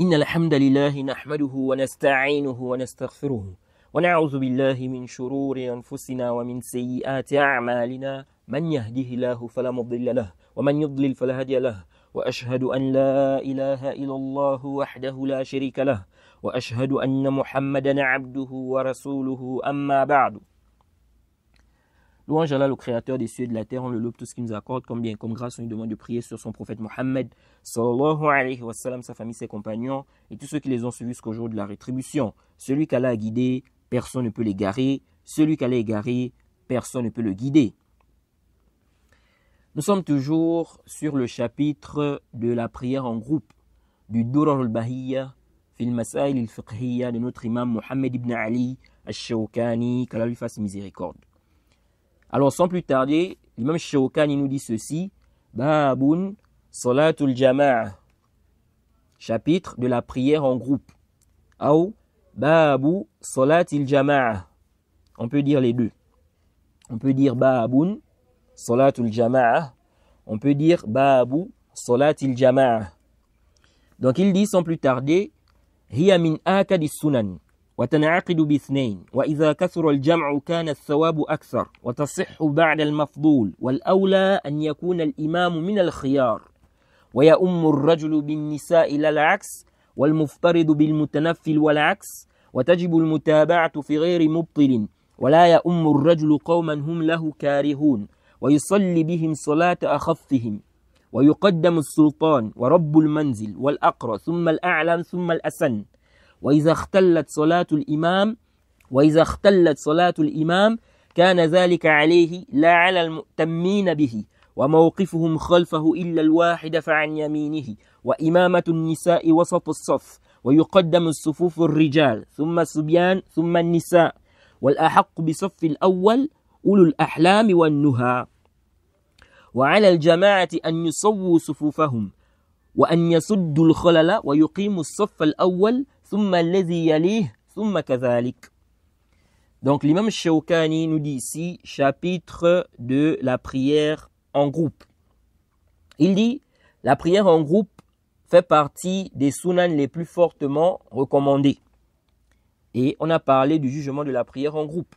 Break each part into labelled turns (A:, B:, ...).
A: إن الحمد لله نحمده ونستعينه ونستغفره ونعوذ بالله من شرور أنفسنا ومن سيئات أعمالنا من يهده الله فلا مضل له ومن يضلل فلا هادي له وأشهد أن لا إله إلا الله وحده لا شريك له وأشهد أن محمدا عبده ورسوله أما بعد. Louange à Allah, le créateur des cieux et de la terre, on le loue tout ce qu'il nous accorde comme bien, comme grâce, on lui demande de prier sur son prophète Mohammed, sallallahu alayhi wa sallam, sa famille, ses compagnons, et tous ceux qui les ont suivis jusqu'au jour de la rétribution. Celui qu'Allah a guidé, personne ne peut l'égarer. Celui qu'Allah a égaré, personne ne peut le guider. Nous sommes toujours sur le chapitre de la prière en groupe, du Durar al-Bahiyya, fil Masail al-Fiqhiyya de notre imam Mohammed ibn Ali al-Shawkani, qu'Allah lui fasse miséricorde. Alors, sans plus tarder, l'imam Shawkani nous dit ceci, Babun Salatul Jama'a, chapitre de la prière en groupe. Ou Babu Salatil Jama'a. On peut dire les deux. On peut dire Babun Salatul Jama'a. On peut dire Babu Salatil Jama'a. Donc, il dit sans plus tarder, Hiya min akadis sunan. وتنعقد باثنين وإذا كثر الجمع كان الثواب أكثر وتصح بعد المفضول والأولى أن يكون الإمام من الخيار ويؤم الرجل بالنساء لا العكس والمفترض بالمتنفل والعكس وتجب المتابعة في غير مبطل ولا يؤم الرجل قوما هم له كارهون ويصلي بهم صلاة أخفهم ويقدم السلطان ورب المنزل والأقرى ثم الأعلم ثم الأسن وإذا اختلت صلاة الإمام كان ذلك عليه لا على المؤتمين به وموقفهم خلفه إلا الواحد فعن يمينه وإمامة النساء وسط الصف ويقدم الصفوف الرجال ثم الصبيان ثم النساء والأحق بصف الأول أولو الأحلام والنهى وعلى الجماعة أن يصووا صفوفهم وأن يسدوا الخلل ويقيموا الصف الأول ثم الذي يليه ثم كذلك. Donc l'imam Shawkani nous dit ici, chapitre de la prière en groupe. Il dit, la prière en groupe fait partie des sunan les plus fortement recommandés. Et on a parlé du jugement de la prière en groupe.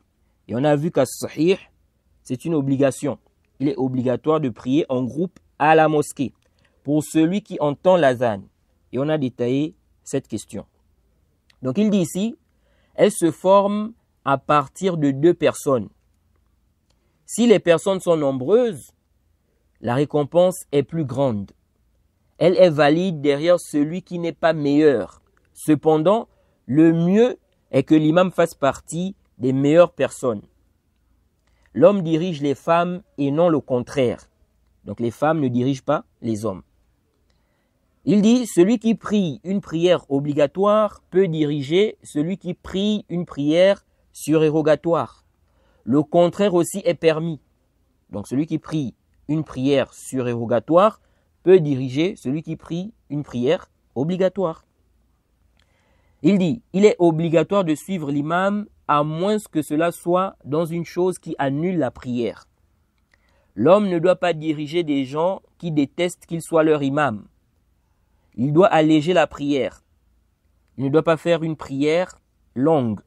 A: Et on a vu qu'à Sahih, c'est une obligation. Il est obligatoire de prier en groupe à la mosquée pour celui qui entend l'azan. Et on a détaillé cette question. Donc il dit ici, elle se forme à partir de 2 personnes. Si les personnes sont nombreuses, la récompense est plus grande. Elle est valide derrière celui qui n'est pas meilleur. Cependant, le mieux est que l'imam fasse partie des meilleures personnes. L'homme dirige les femmes et non le contraire. Donc les femmes ne dirigent pas les hommes. Il dit, celui qui prie une prière obligatoire peut diriger celui qui prie une prière surérogatoire. Le contraire aussi est permis. Donc celui qui prie une prière surérogatoire peut diriger celui qui prie une prière obligatoire. Il dit, il est obligatoire de suivre l'imam à moins que cela soit dans une chose qui annule la prière. L'homme ne doit pas diriger des gens qui détestent qu'il soit leur imam. Il doit alléger la prière. Il ne doit pas faire une prière longue.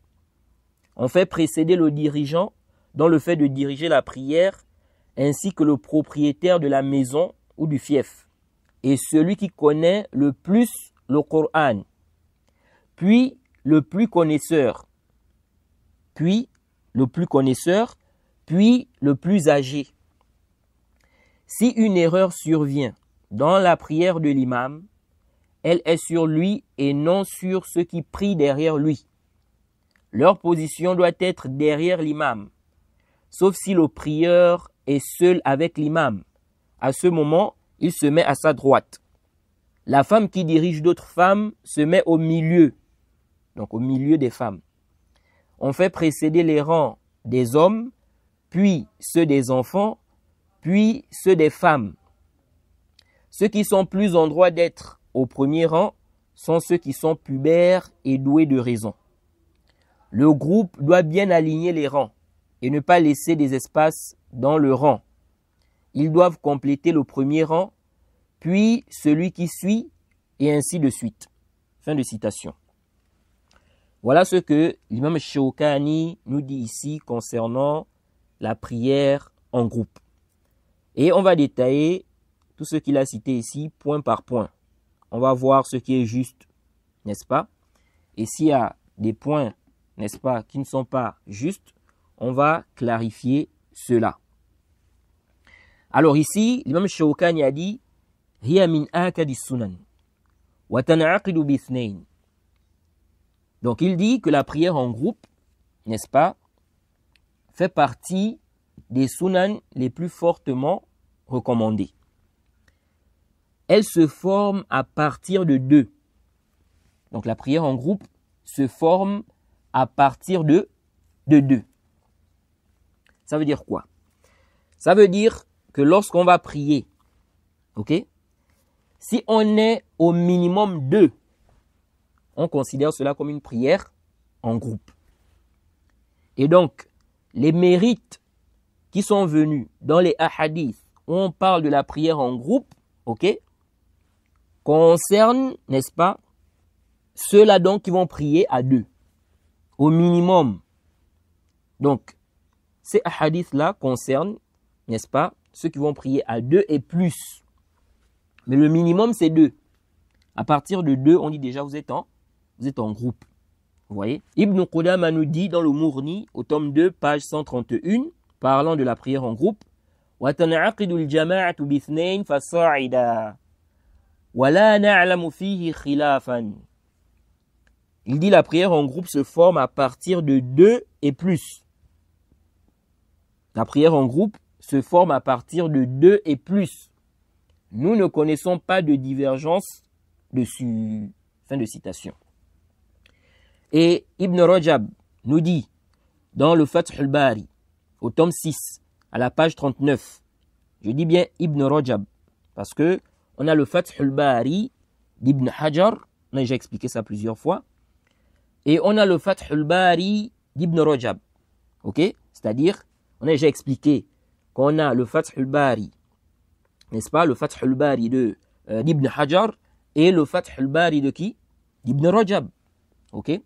A: On fait précéder le dirigeant dans le fait de diriger la prière ainsi que le propriétaire de la maison ou du fief et celui qui connaît le plus le Coran, puis le plus connaisseur, puis le plus âgé. Si une erreur survient dans la prière de l'imam, elle est sur lui et non sur ceux qui prient derrière lui. Leur position doit être derrière l'imam, sauf si le prieur est seul avec l'imam. À ce moment, il se met à sa droite. La femme qui dirige d'autres femmes se met au milieu, donc au milieu des femmes. On fait précéder les rangs des hommes, puis ceux des enfants, puis ceux des femmes. Ceux qui sont plus en droit d'être au premier rang sont ceux qui sont pubères et doués de raison. Le groupe doit bien aligner les rangs et ne pas laisser des espaces dans le rang. Ils doivent compléter le premier rang, puis celui qui suit, et ainsi de suite. Fin de citation. Voilà ce que l'imam Shawkani nous dit ici concernant la prière en groupe. Et on va détailler tout ce qu'il a cité ici, point par point. On va voir ce qui est juste, n'est-ce pas? Et s'il y a des points, n'est-ce pas, qui ne sont pas justes, on va clarifier cela. Alors ici, l'imam Shawkani a dit « Hiya min akadi sunan wa tan'aqidu bithnayn » Donc il dit que la prière en groupe, n'est-ce pas, fait partie des sunan les plus fortement recommandées. Elle se forme à partir de deux. Donc la prière en groupe se forme à partir de deux. Ça veut dire quoi? Ça veut dire que lorsqu'on va prier, ok, si on est au minimum deux, on considère cela comme une prière en groupe. Et donc, les mérites qui sont venus dans les hadiths où on parle de la prière en groupe, ok, concernent, n'est-ce pas, ceux-là donc qui vont prier à deux, au minimum. Donc, ces hadiths-là concernent, n'est-ce pas, ceux qui vont prier à deux et plus. Mais le minimum, c'est deux. À partir de deux, on dit déjà, vous êtes en groupe. Vous voyez? Ibn Qudama nous dit dans le Mourni, au tome 2, page 131, parlant de la prière en groupe, وَتَنْعَقِدُ الْجَمَاعَةُ بِاثْنَيْنِ فَصَاعِدًا وَلَا نَعْلَمُ فِيهِ خِلَافًا. Il dit la prière en groupe se forme à partir de deux et plus. La prière en groupe se forme à partir de deux et plus. Nous ne connaissons pas de divergence dessus. Fin de citation. Et Ibn Rajab nous dit dans le Fath al-Bari, au tome 6, à la page 39, je dis bien Ibn Rajab, parce que on a le Fath al-Bari d'Ibn Hajar, on a déjà expliqué ça plusieurs fois, et on a le Fath al-Bari d'Ibn Rajab, ok? C'est-à-dire, on a déjà expliqué qu'on a le Fath al-Bari, n'est-ce pas, le Fath al-Bari d'Ibn Hajar, et le Fath al-Bari de qui? D'Ibn Rajab, ok?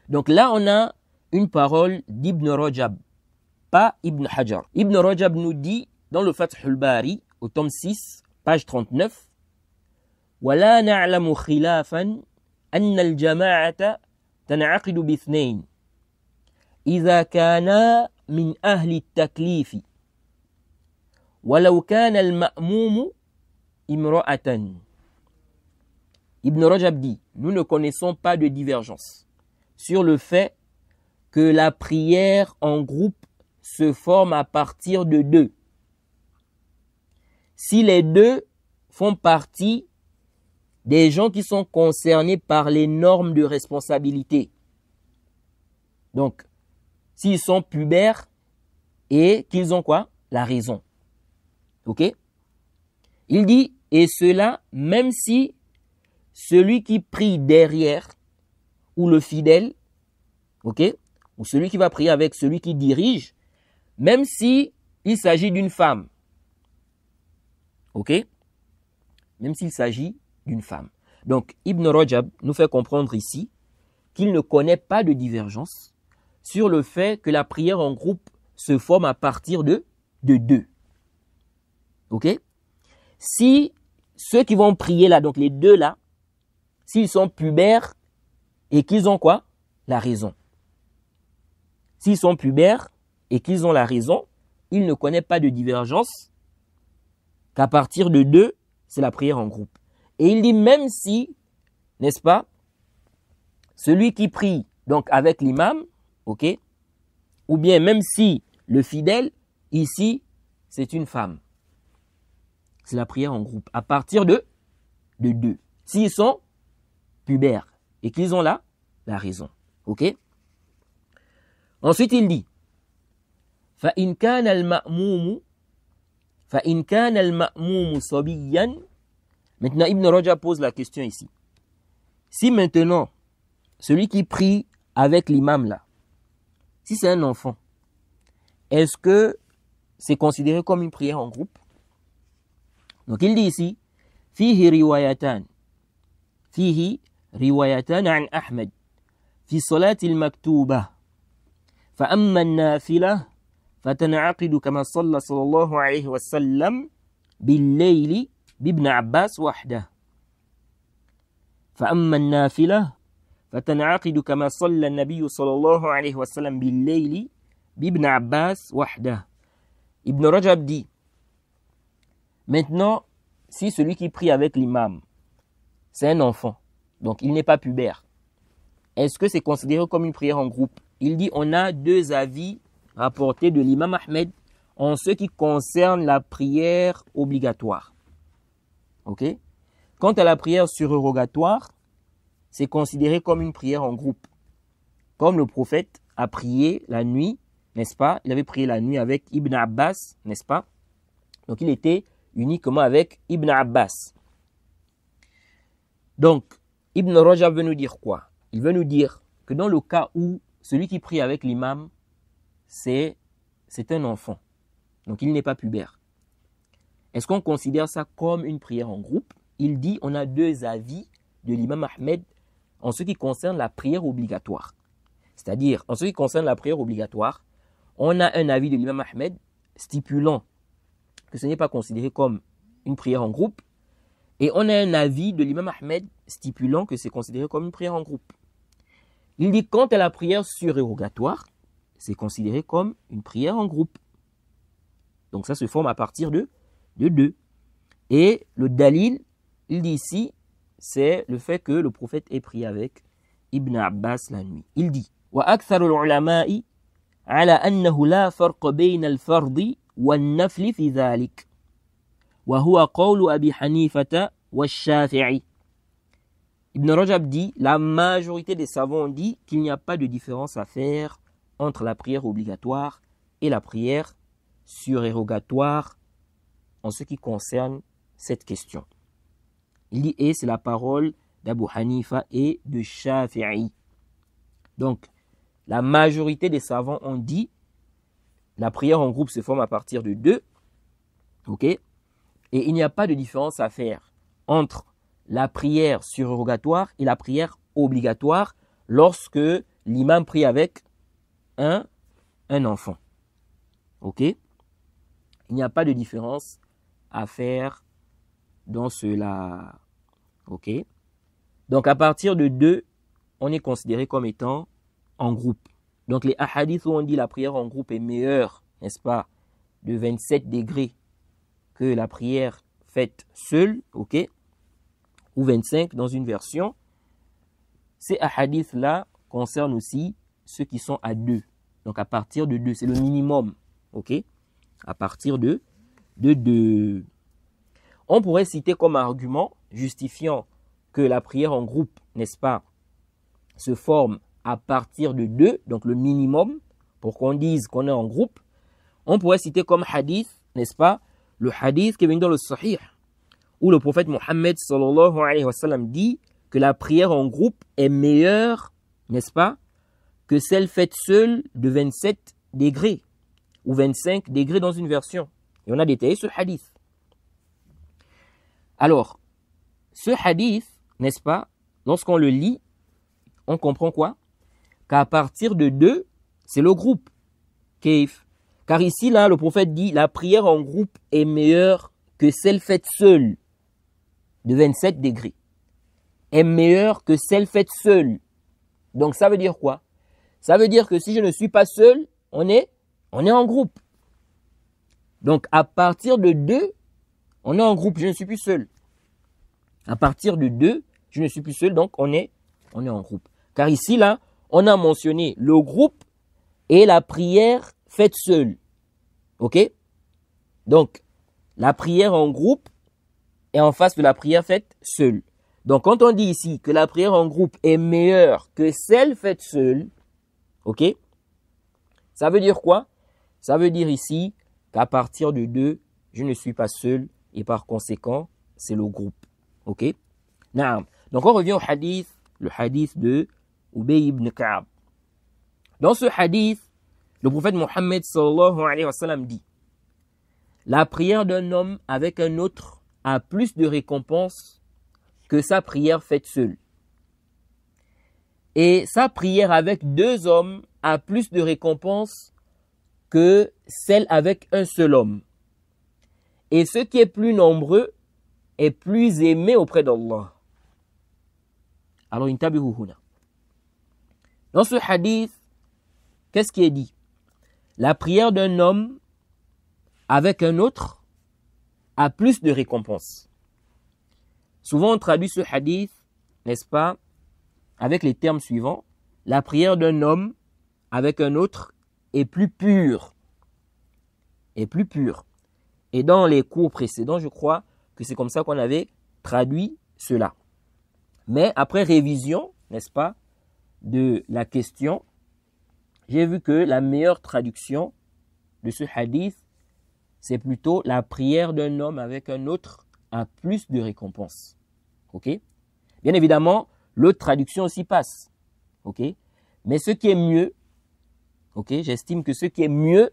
A: Donc là, on a une parole d'Ibn Rajab, pas Ibn Hajar. Ibn Rajab nous dit dans le Fath al-Bari, au tome 6, page 39, وَلَا نَعْلَمُ خِلَافًا أَنَّ الْجَمَاعَةَ تَنْعَقِدُ بِاثْنَيْنِ إِذَا كَانَا مِنْ أَهْلِ التَّكْلِيفِ وَلَوْ كَانَ الْمَأْمُومُ إِمْرَأَةً. Ibn Rajab dit, nous ne connaissons pas de divergence sur le fait que la prière en groupe se forme à partir de deux. Si les deux font partie des gens qui sont concernés par les normes de responsabilité. Donc, s'ils sont pubères et qu'ils ont quoi? La raison. Ok? Il dit, et cela, même si celui qui prie derrière, ou le fidèle, ok, ou celui qui va prier avec celui qui dirige, même si il s'agit d'une femme, ok, même s'il s'agit d'une femme. Donc, Ibn Rajab nous fait comprendre ici qu'il ne connaît pas de divergence sur le fait que la prière en groupe se forme à partir de deux. Ok? Si ceux qui vont prier là, donc les deux là, s'ils sont pubères et qu'ils ont quoi? La raison. S'ils sont pubères et qu'ils ont la raison, il ne connaît pas de divergence qu'à partir de deux, c'est la prière en groupe. Et il dit même si, n'est-ce pas, celui qui prie donc avec l'imam, ok, ou bien même si le fidèle, ici, c'est une femme. C'est la prière en groupe, à partir de deux. S'ils sont pubères et qu'ils ont la raison. Ok? Ensuite, il dit فَإِنْ كَانَ الْمَأْمُومُ صَبِيًّا. Maintenant, Ibn Rajab pose la question ici. Si maintenant, celui qui prie avec l'imam là, si c'est un enfant, est-ce que c'est considéré comme une prière en groupe? Donc il dit ici, فِيهِ رِوَايَتَانِ فِيهِ روايتان عن أحمد في صلاة المكتوبة فأما النافلة فتنعقد كما صلى الله عليه وسلم بالليل بابن عباس وحده فأما النافلة فتنعقد كما صلى النبي صلى الله عليه وسلم بالليل بابن Abbas wahdah. Ibn Rajab dit, maintenant, si celui qui prie avec l'imam, c'est un enfant, donc il n'est pas pubère, est-ce que c'est considéré comme une prière en groupe? Il dit, on a deux avis rapportés de l'imam Ahmed en ce qui concerne la prière obligatoire. Ok? Quant à la prière surérogatoire, c'est considéré comme une prière en groupe. Comme le prophète a prié la nuit, n'est-ce pas? Il avait prié la nuit avec Ibn Abbas, n'est-ce pas? Donc il était uniquement avec Ibn Abbas. Donc, Ibn Rajab veut nous dire quoi? Il veut nous dire que dans le cas où celui qui prie avec l'imam, c'est un enfant. Donc il n'est pas pubère. Est-ce qu'on considère ça comme une prière en groupe? Il dit, on a deux avis de l'imam Ahmed en ce qui concerne la prière obligatoire. C'est-à-dire, en ce qui concerne la prière obligatoire, on a un avis de l'imam Ahmed stipulant que ce n'est pas considéré comme une prière en groupe, et on a un avis de l'imam Ahmed stipulant que c'est considéré comme une prière en groupe. Il dit, quant à la prière surérogatoire, c'est considéré comme une prière en groupe. Donc ça se forme à partir de deux. Et le dalil, il dit ici, c'est le fait que le prophète ait prié avec Ibn Abbas la nuit. Il dit وَأَكْثَرُ الْعُلَمَاءِ عَلَى أَنَّهُ لَا فَرْقَ بَيْنَ الْفَرْضِ وَالنَّفْلِ فِي ذَلِكَ وَهُوَ قَوْلُ أَبِي حَنِيفَةَ وَالشَّافِعِي. Ibn Rajab dit, la majorité des savants ont dit qu'il n'y a pas de différence à faire entre la prière obligatoire et la prière surérogatoire en ce qui concerne cette question. Il dit, et c'est la parole d'Abu Hanifa et de Shafi'i. Donc, la majorité des savants ont dit, la prière en groupe se forme à partir de deux, ok? Et il n'y a pas de différence à faire entre la prière surérogatoire et la prière obligatoire lorsque l'imam prie avec un enfant. Ok? Il n'y a pas de différence à faire dans cela. Ok? Donc à partir de 2, on est considéré comme étant en groupe. Donc les hadiths où on dit la prière en groupe est meilleure, n'est-ce pas, de 27 degrés que la prière faite seule, ok, ou 25 dans une version, ces hadiths-là concernent aussi ceux qui sont à 2. Donc à partir de 2, c'est le minimum, ok, à partir de 2. On pourrait citer comme argument justifiant que la prière en groupe, n'est-ce pas, se forme à partir de 2, donc le minimum, pour qu'on dise qu'on est en groupe. On pourrait citer comme hadith, n'est-ce pas, le hadith qui est venu dans le Sahih, où le prophète Mohammed sallallahu alayhi wa sallam dit que la prière en groupe est meilleure, n'est-ce pas, que celle faite seule de 27 degrés, ou 25 degrés dans une version. Et on a détaillé ce hadith. Alors, ce hadith, n'est-ce pas, lorsqu'on le lit, on comprend quoi? Qu'à partir de 2, c'est le groupe. Kaif. Car ici, là, le prophète dit, la prière en groupe est meilleure que celle faite seule de 27 degrés. Est meilleure que celle faite seule. Donc, ça veut dire quoi? Ça veut dire que si je ne suis pas seul, on est en groupe. Donc, à partir de 2, on est en groupe, je ne suis plus seul. À partir de 2, je ne suis plus seul, donc on est en groupe. Car ici, là, on a mentionné le groupe et la prière faite seule. Ok? Donc, la prière en groupe est en face de la prière faite seule. Donc, quand on dit ici que la prière en groupe est meilleure que celle faite seule, ok? Ça veut dire quoi? Ça veut dire ici qu'à partir de 2, je ne suis pas seul et par conséquent, c'est le groupe. Ok? Naam. Donc, on revient au hadith, le hadith de Ubay ibn Ka'ab. Dans ce hadith, le prophète Mohammed sallallahu alayhi wa sallam dit, la prière d'un homme avec un autre a plus de récompense que sa prière faite seule. Et sa prière avec 2 hommes a plus de récompense que celle avec un seul homme. Et ce qui est plus nombreux est plus aimé auprès d'Allah. Alors, intabihu huna. Dans ce hadith, qu'est-ce qui est dit? La prière d'un homme avec un autre a plus de récompense. Souvent, on traduit ce hadith, n'est-ce pas, avec les termes suivants. La prière d'un homme avec un autre est plus pure. Est plus pure. Et dans les cours précédents, je crois que c'est comme ça qu'on avait traduit cela. Mais après révision, n'est-ce pas, de la question, j'ai vu que la meilleure traduction de ce hadith, c'est plutôt la prière d'un homme avec un autre a plus de récompense. Ok? Bien évidemment, l'autre traduction aussi passe. Ok? Mais ce qui est mieux, ok, j'estime que ce qui est mieux,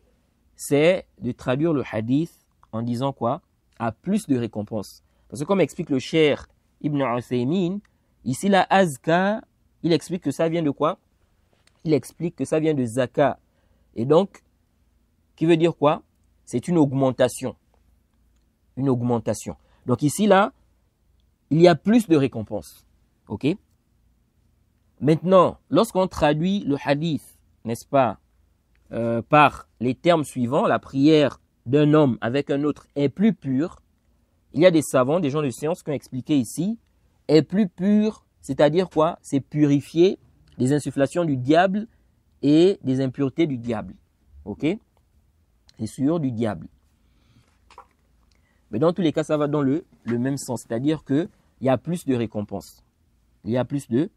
A: c'est de traduire le hadith en disant quoi? A plus de récompense. Parce que comme explique le cheikh Ibn Uthaymin, ici la azka, il explique que ça vient de quoi? Il explique que ça vient de zaka. Et donc, qui veut dire quoi? C'est une augmentation. Une augmentation. Donc ici, là, il y a plus de récompenses. Ok? Maintenant, lorsqu'on traduit le hadith, n'est-ce pas, par les termes suivants, la prière d'un homme avec un autre est plus pure, il y a des savants, des gens de science qui ont expliqué ici, est plus pure, c'est-à-dire quoi? C'est purifier des insufflations du diable et des impuretés du diable. Ok? C'est sûr, du diable. Mais dans tous les cas, ça va dans le même sens, c'est-à-dire qu'il y a plus de récompenses. Il y a plus de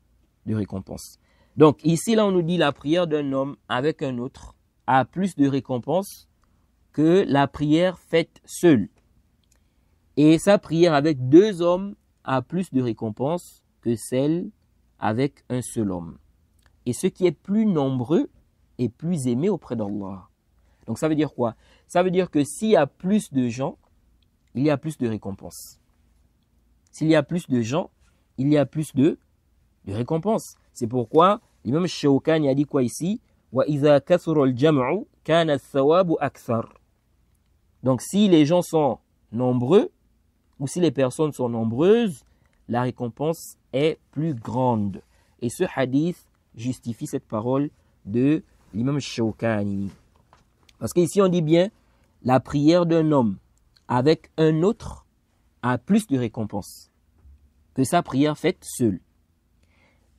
A: récompenses. Donc ici, là, on nous dit la prière d'un homme avec un autre a plus de récompenses que la prière faite seule. Et sa prière avec 2 hommes a plus de récompenses que celle avec un seul homme. Et ce qui est plus nombreux est plus aimé auprès d'Allah. Donc ça veut dire quoi? Ça veut dire que s'il y a plus de gens, il y a plus de récompenses. S'il y a plus de gens, il y a plus de récompenses. C'est pourquoi l'imam Shawkani a dit quoi ici? وَإِذَا كَثُرَ الْجَمْعُ كَانَ الثَّوَابُ أَكْثَرُ. Donc si les gens sont nombreux, ou si les personnes sont nombreuses, la récompense est plus grande. Et ce hadith justifie cette parole de l'imam Shawkani. Parce qu'ici on dit bien, la prière d'un homme avec un autre a plus de récompense que sa prière faite seule.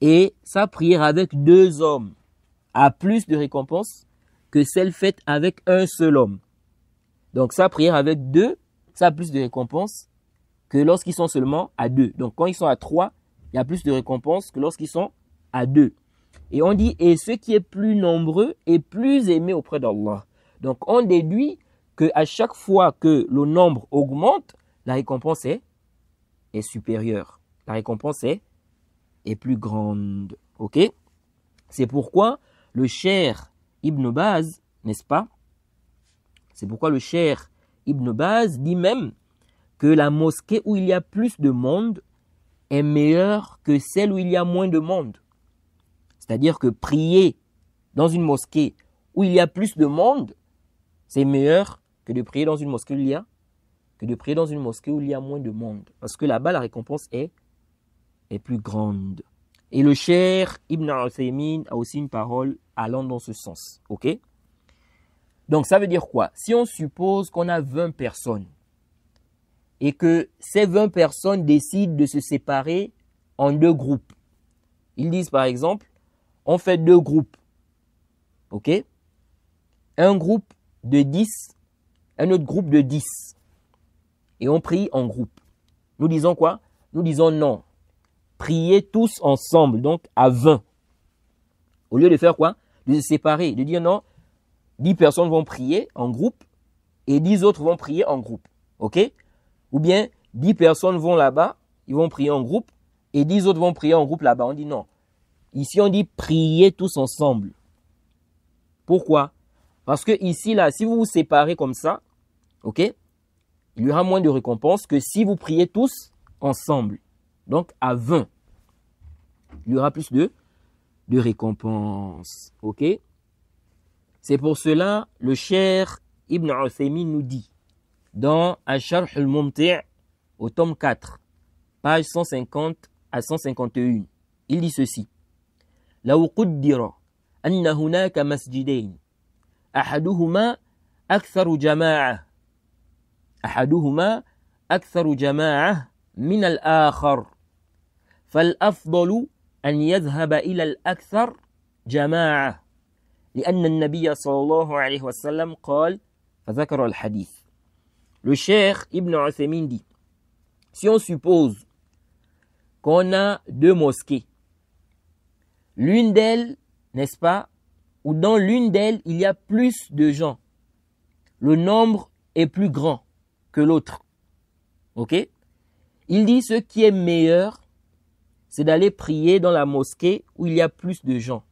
A: Et sa prière avec 2 hommes a plus de récompense que celle faite avec un seul homme. Donc sa prière avec 2, ça a plus de récompense que lorsqu'ils sont seulement à 2. Donc quand ils sont à 3, il y a plus de récompense que lorsqu'ils sont à 2. Et on dit, et ce qui est plus nombreux est plus aimé auprès d'Allah. Donc on déduit qu'à chaque fois que le nombre augmente, la récompense est supérieure. La récompense est plus grande. Ok? C'est pourquoi le cheikh Ibn Baz, n'est-ce pas? C'est pourquoi le cheikh Ibn Baz dit même que la mosquée où il y a plus de monde est meilleure que celle où il y a moins de monde. C'est-à-dire que prier dans une mosquée où il y a plus de monde, c'est meilleur que de prier dans une mosquée où il y a moins de monde. Parce que là-bas, la récompense est plus grande. Et le cheikh Ibn Uthaymin a aussi une parole allant dans ce sens. Ok? Donc ça veut dire quoi? Si on suppose qu'on a 20 personnes et que ces 20 personnes décident de se séparer en 2 groupes. Ils disent par exemple, on fait 2 groupes. Ok? Un groupe de 10, un autre groupe de 10. Et on prie en groupe. Nous disons quoi? Nous disons non. Priez tous ensemble, donc à 20. Au lieu de faire quoi? De se séparer, de dire non, 10 personnes vont prier en groupe et 10 autres vont prier en groupe. Ok? Ou bien 10 personnes vont là-bas, ils vont prier en groupe et 10 autres vont prier en groupe là-bas. On dit non. Ici, on dit priez tous ensemble. Pourquoi? Parce que ici, là, si vous vous séparez comme ça, ok, il y aura moins de récompenses que si vous priez tous ensemble. Donc, à 20, il y aura plus de de récompense. Ok? C'est pour cela, le Cheikh Ibn Uthaymin nous dit, dans Al-Sharh al-Mumti' au tome 4, page 150 à 151, il dit ceci. لو قدر أن هناك مسجدين أحدهما أكثر جماعة من الآخر فالأفضل أن يذهب إلى الأكثر جماعة لأن النبي صلى الله عليه وسلم قال فذكر الحديث. Le Cheikh Ibn Uthaymin dit, si on suppose qu'on a deux mosquées, l'une d'elles, n'est-ce pas, ou dans l'une d'elles, il y a plus de gens, le nombre est plus grand que l'autre. Ok? Il dit ce qui est meilleur, c'est d'aller prier dans la mosquée où il y a plus de gens,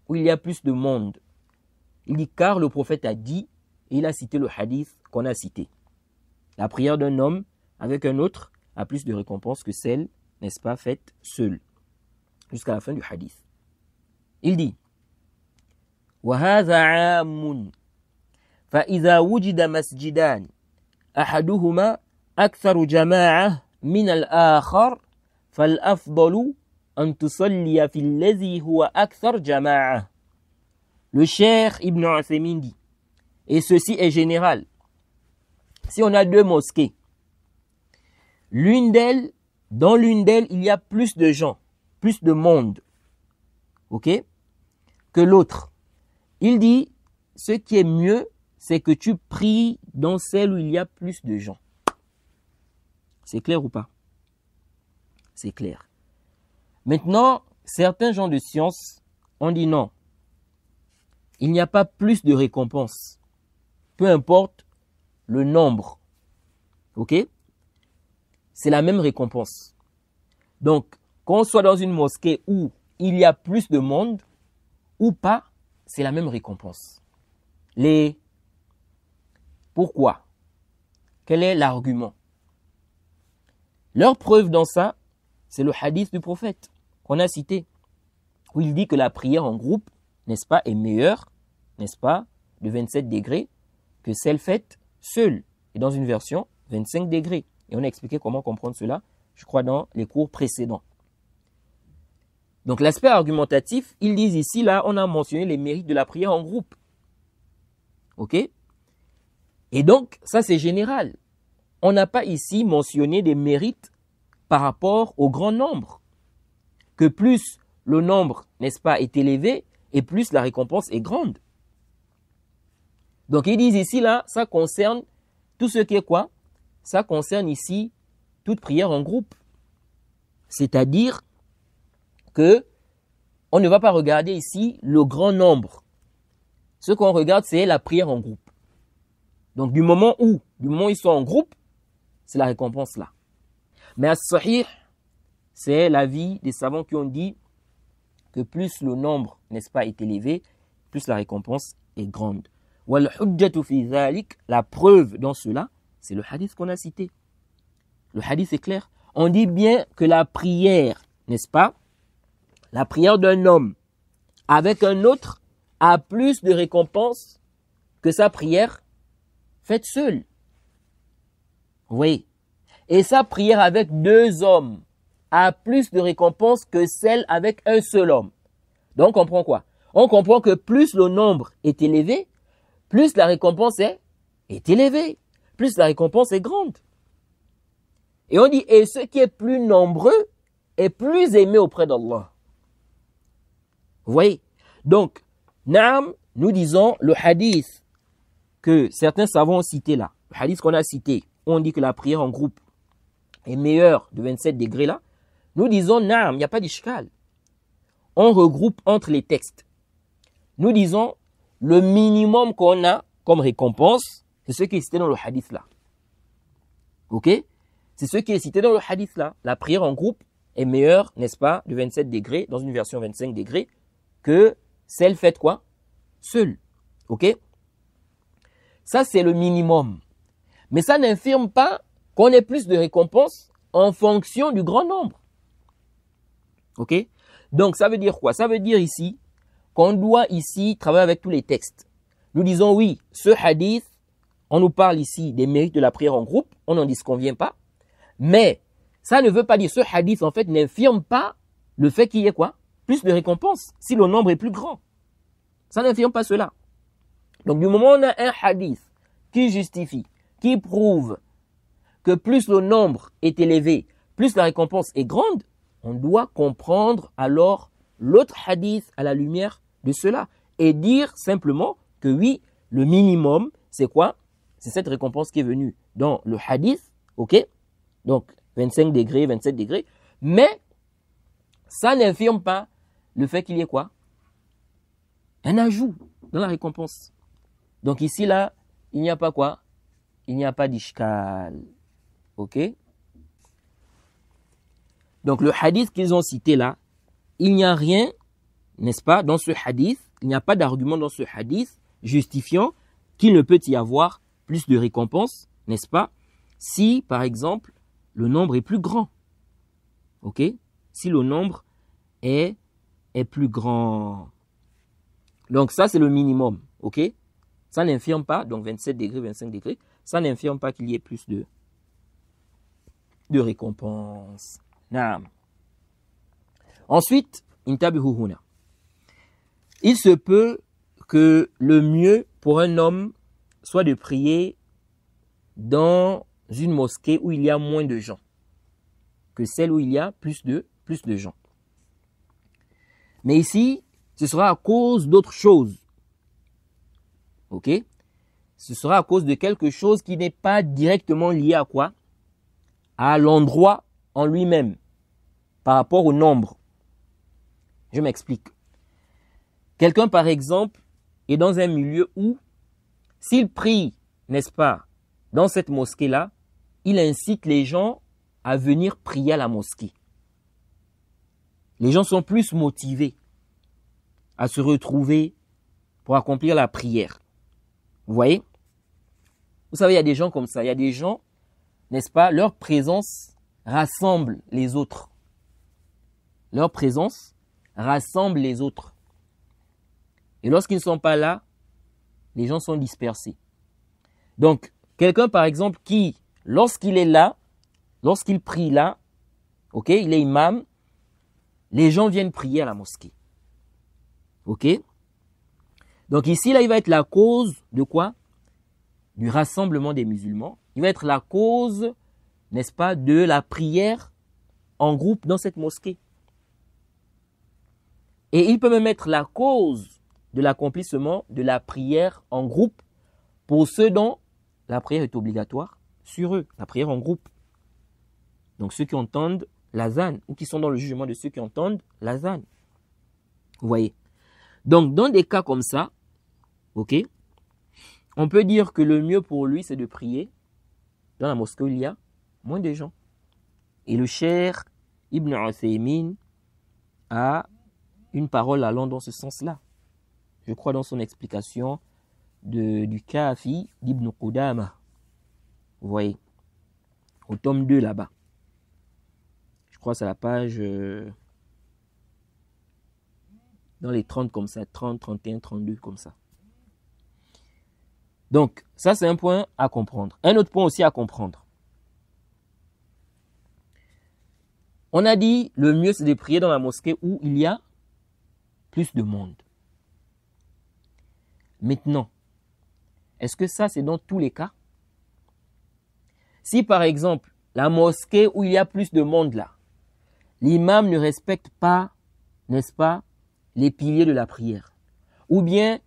A: où il y a plus de monde. Il dit car le prophète a dit, et il a cité le hadith qu'on a cité. La prière d'un homme avec un autre a plus de récompense que celle, n'est-ce pas, faite seule. Jusqu'à la fin du hadith. Il dit وَهَذَا عَامٌ فَإِذَا وُجِدَ مَسْجِدَانِ أَحَدُهُمَا أَكْثَرُ جَمَاعَةٍ مِنَ الْآخَرِ فَالْأَفْضَلُ أَنْ تُصَلِّيَ فِي الَّذِي هُوَ أَكْثَرُ جَمَاعَةٍ. Le Cheikh Ibn Uthaymin dit, et ceci est général, si on a deux mosquées, dans l'une d'elles, il y a plus de gens, plus de monde, ok, que l'autre. Il dit, ce qui est mieux, c'est que tu pries dans celle où il y a plus de gens. C'est clair ou pas? C'est clair. Maintenant, certains gens de science ont dit non. Il n'y a pas plus de récompense. Peu importe le nombre. Ok? C'est la même récompense. Donc, qu'on soit dans une mosquée où il y a plus de monde ou pas, c'est la même récompense. Pourquoi? Quel est l'argument? Leur preuve dans ça, c'est le hadith du prophète qu'on a cité, où il dit que la prière en groupe, n'est-ce pas, est meilleure, n'est-ce pas, de 27 degrés que celle faite seule. Et dans une version, 25 degrés. Et on a expliqué comment comprendre cela, je crois, dans les cours précédents. Donc l'aspect argumentatif, ils disent ici, là, on a mentionné les mérites de la prière en groupe. Ok? Et donc, ça c'est général. On n'a pas ici mentionné des mérites par rapport au grand nombre. Que plus le nombre, n'est-ce pas, est élevé, et plus la récompense est grande. Donc ils disent ici, là, ça concerne tout ce qui est quoi? Ça concerne ici toute prière en groupe. C'est-à-dire que on ne va pas regarder ici le grand nombre. Ce qu'on regarde, c'est la prière en groupe. Donc du moment où ils sont en groupe, c'est la récompense là. Mais as-sahih, c'est l'avis des savants qui ont dit que plus le nombre, n'est-ce pas, est élevé, plus la récompense est grande. Wal hujjatu fi dhalik, la preuve dans cela, c'est le hadith qu'on a cité. Le hadith est clair. On dit bien que la prière, n'est-ce pas, la prière d'un homme avec un autre a plus de récompense que sa prière faite seule. Oui. Et sa prière avec deux hommes a plus de récompense que celle avec un seul homme. Donc on comprend quoi? On comprend que plus le nombre est élevé, plus la récompense est élevée, plus la récompense est grande. Et on dit, et ce qui est plus nombreux est plus aimé auprès d'Allah. Vous voyez? Donc, naam, nous disons le hadith que certains savants ont cité là, le hadith qu'on a cité, on dit que la prière en groupe est meilleure de 27 degrés là, nous disons naam, il n'y a pas d'ishkal. On regroupe entre les textes. Nous disons, le minimum qu'on a comme récompense, c'est ce qui est cité dans le hadith là. Ok? C'est ce qui est cité dans le hadith là. La prière en groupe est meilleure, n'est-ce pas, de 27 degrés, dans une version 25 degrés, que celle faite quoi? Seule. Ok? Ça, c'est le minimum. Mais ça n'infirme pas qu'on ait plus de récompenses en fonction du grand nombre. Ok? Donc, ça veut dire quoi? Ça veut dire ici qu'on doit ici travailler avec tous les textes. Nous disons oui, ce hadith, on nous parle ici des mérites de la prière en groupe, on n'en disconvient pas. Mais ça ne veut pas dire, ce hadith en fait n'infirme pas le fait qu'il y ait quoi? Plus de récompenses, si le nombre est plus grand. Ça n'infirme pas cela. Donc du moment où on a un hadith qui justifie, qui prouve que plus le nombre est élevé, plus la récompense est grande, on doit comprendre alors l'autre hadith à la lumière de cela et dire simplement que oui, le minimum, c'est quoi? C'est cette récompense qui est venue dans le hadith, ok? Donc 25 degrés, 27 degrés, mais ça n'infirme pas le fait qu'il y ait quoi? Un ajout dans la récompense. Donc ici, là, il n'y a pas quoi? Il n'y a pas d'ishkal. Ok? Donc le hadith qu'ils ont cité là, il n'y a rien, n'est-ce pas, dans ce hadith, il n'y a pas d'argument dans ce hadith justifiant qu'il ne peut y avoir plus de récompenses, n'est-ce pas, si, par exemple, le nombre est plus grand. Ok? Si le nombre est plus grand. Donc ça, c'est le minimum. Ok? Ça n'infirme pas, donc 27 degrés, 25 degrés, ça n'infirme pas qu'il y ait plus de récompenses. Naam. Ensuite, intabihu huna. Il se peut que le mieux pour un homme soit de prier dans une mosquée où il y a moins de gens que celle où il y a plus de gens. Mais ici, ce sera à cause d'autre chose. Ok? Ce sera à cause de quelque chose qui n'est pas directement lié à quoi? À l'endroit en lui-même, par rapport au nombre. Je m'explique. Quelqu'un, par exemple, est dans un milieu où, s'il prie, n'est-ce pas, dans cette mosquée-là, il incite les gens à venir prier à la mosquée. Les gens sont plus motivés à se retrouver pour accomplir la prière. Vous voyez? Vous savez, il y a des gens comme ça. Il y a des gens, n'est-ce pas, leur présence rassemble les autres. Leur présence rassemble les autres. Et lorsqu'ils ne sont pas là, les gens sont dispersés. Donc, quelqu'un, par exemple, qui, lorsqu'il est là, lorsqu'il prie là, ok, il est imam, les gens viennent prier à la mosquée. Ok? Donc ici, là, il va être la cause de quoi? Du rassemblement des musulmans. Il va être la cause, n'est-ce pas, de la prière en groupe dans cette mosquée. Et il peut même être la cause de l'accomplissement de la prière en groupe pour ceux dont la prière est obligatoire sur eux, la prière en groupe. Donc ceux qui entendent l'azan ou qui sont dans le jugement de ceux qui entendent l'azan. Vous voyez? Donc dans des cas comme ça, ok, on peut dire que le mieux pour lui c'est de prier dans la mosquée où il y a moins de gens. Et le cheikh Ibn Uthaymin a une parole allant dans ce sens-là. Je crois dans son explication du Kafi d'Ibn Qudama. Vous voyez, au tome 2 là-bas. Je crois que c'est la page dans les 30 comme ça, 30, 31, 32 comme ça. Donc, ça c'est un point à comprendre. Un autre point aussi à comprendre. On a dit, le mieux c'est de prier dans la mosquée où il y a plus de monde. Maintenant, est-ce que ça c'est dans tous les cas? Si par exemple, la mosquée où il y a plus de monde là, l'imam ne respecte pas, n'est-ce pas, les piliers de la prière, ou bien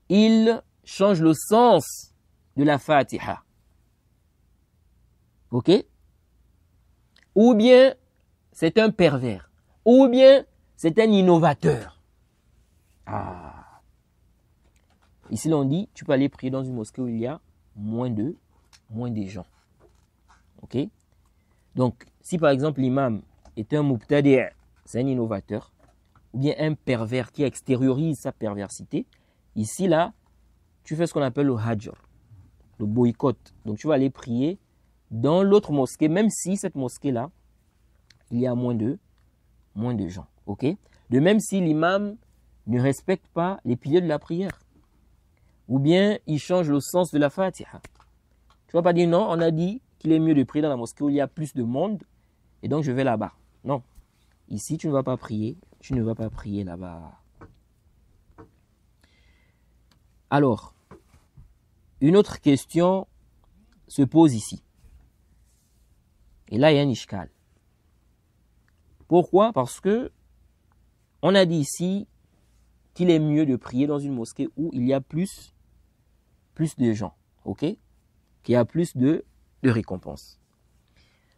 A: il change le sens de la Fatiha, ok? Ou bien c'est un pervers, ou bien c'est un innovateur. Ah. Ici l'on dit, tu peux aller prier dans une mosquée où il y a moins de gens. Ok? Donc, si par exemple l'imam est un mubtadi', c'est un innovateur, ou bien un pervers qui extériorise sa perversité, ici là, tu fais ce qu'on appelle le hajr, le boycott. Donc tu vas aller prier dans l'autre mosquée, même si cette mosquée là, il y a moins de moins de gens. Ok? De même si l'imam ne respecte pas les piliers de la prière, ou bien il change le sens de la Fatiha. Tu ne vas pas dire non, on a dit qu'il est mieux de prier dans la mosquée où il y a plus de monde, et donc je vais là-bas. Non. Ici, tu ne vas pas prier. Tu ne vas pas prier là-bas. Alors, une autre question se pose ici. Et là, il y a un ishkal. Pourquoi? Parce que on a dit ici qu'il est mieux de prier dans une mosquée où il y a plus de gens. Ok? Qu'il y a plus de récompenses.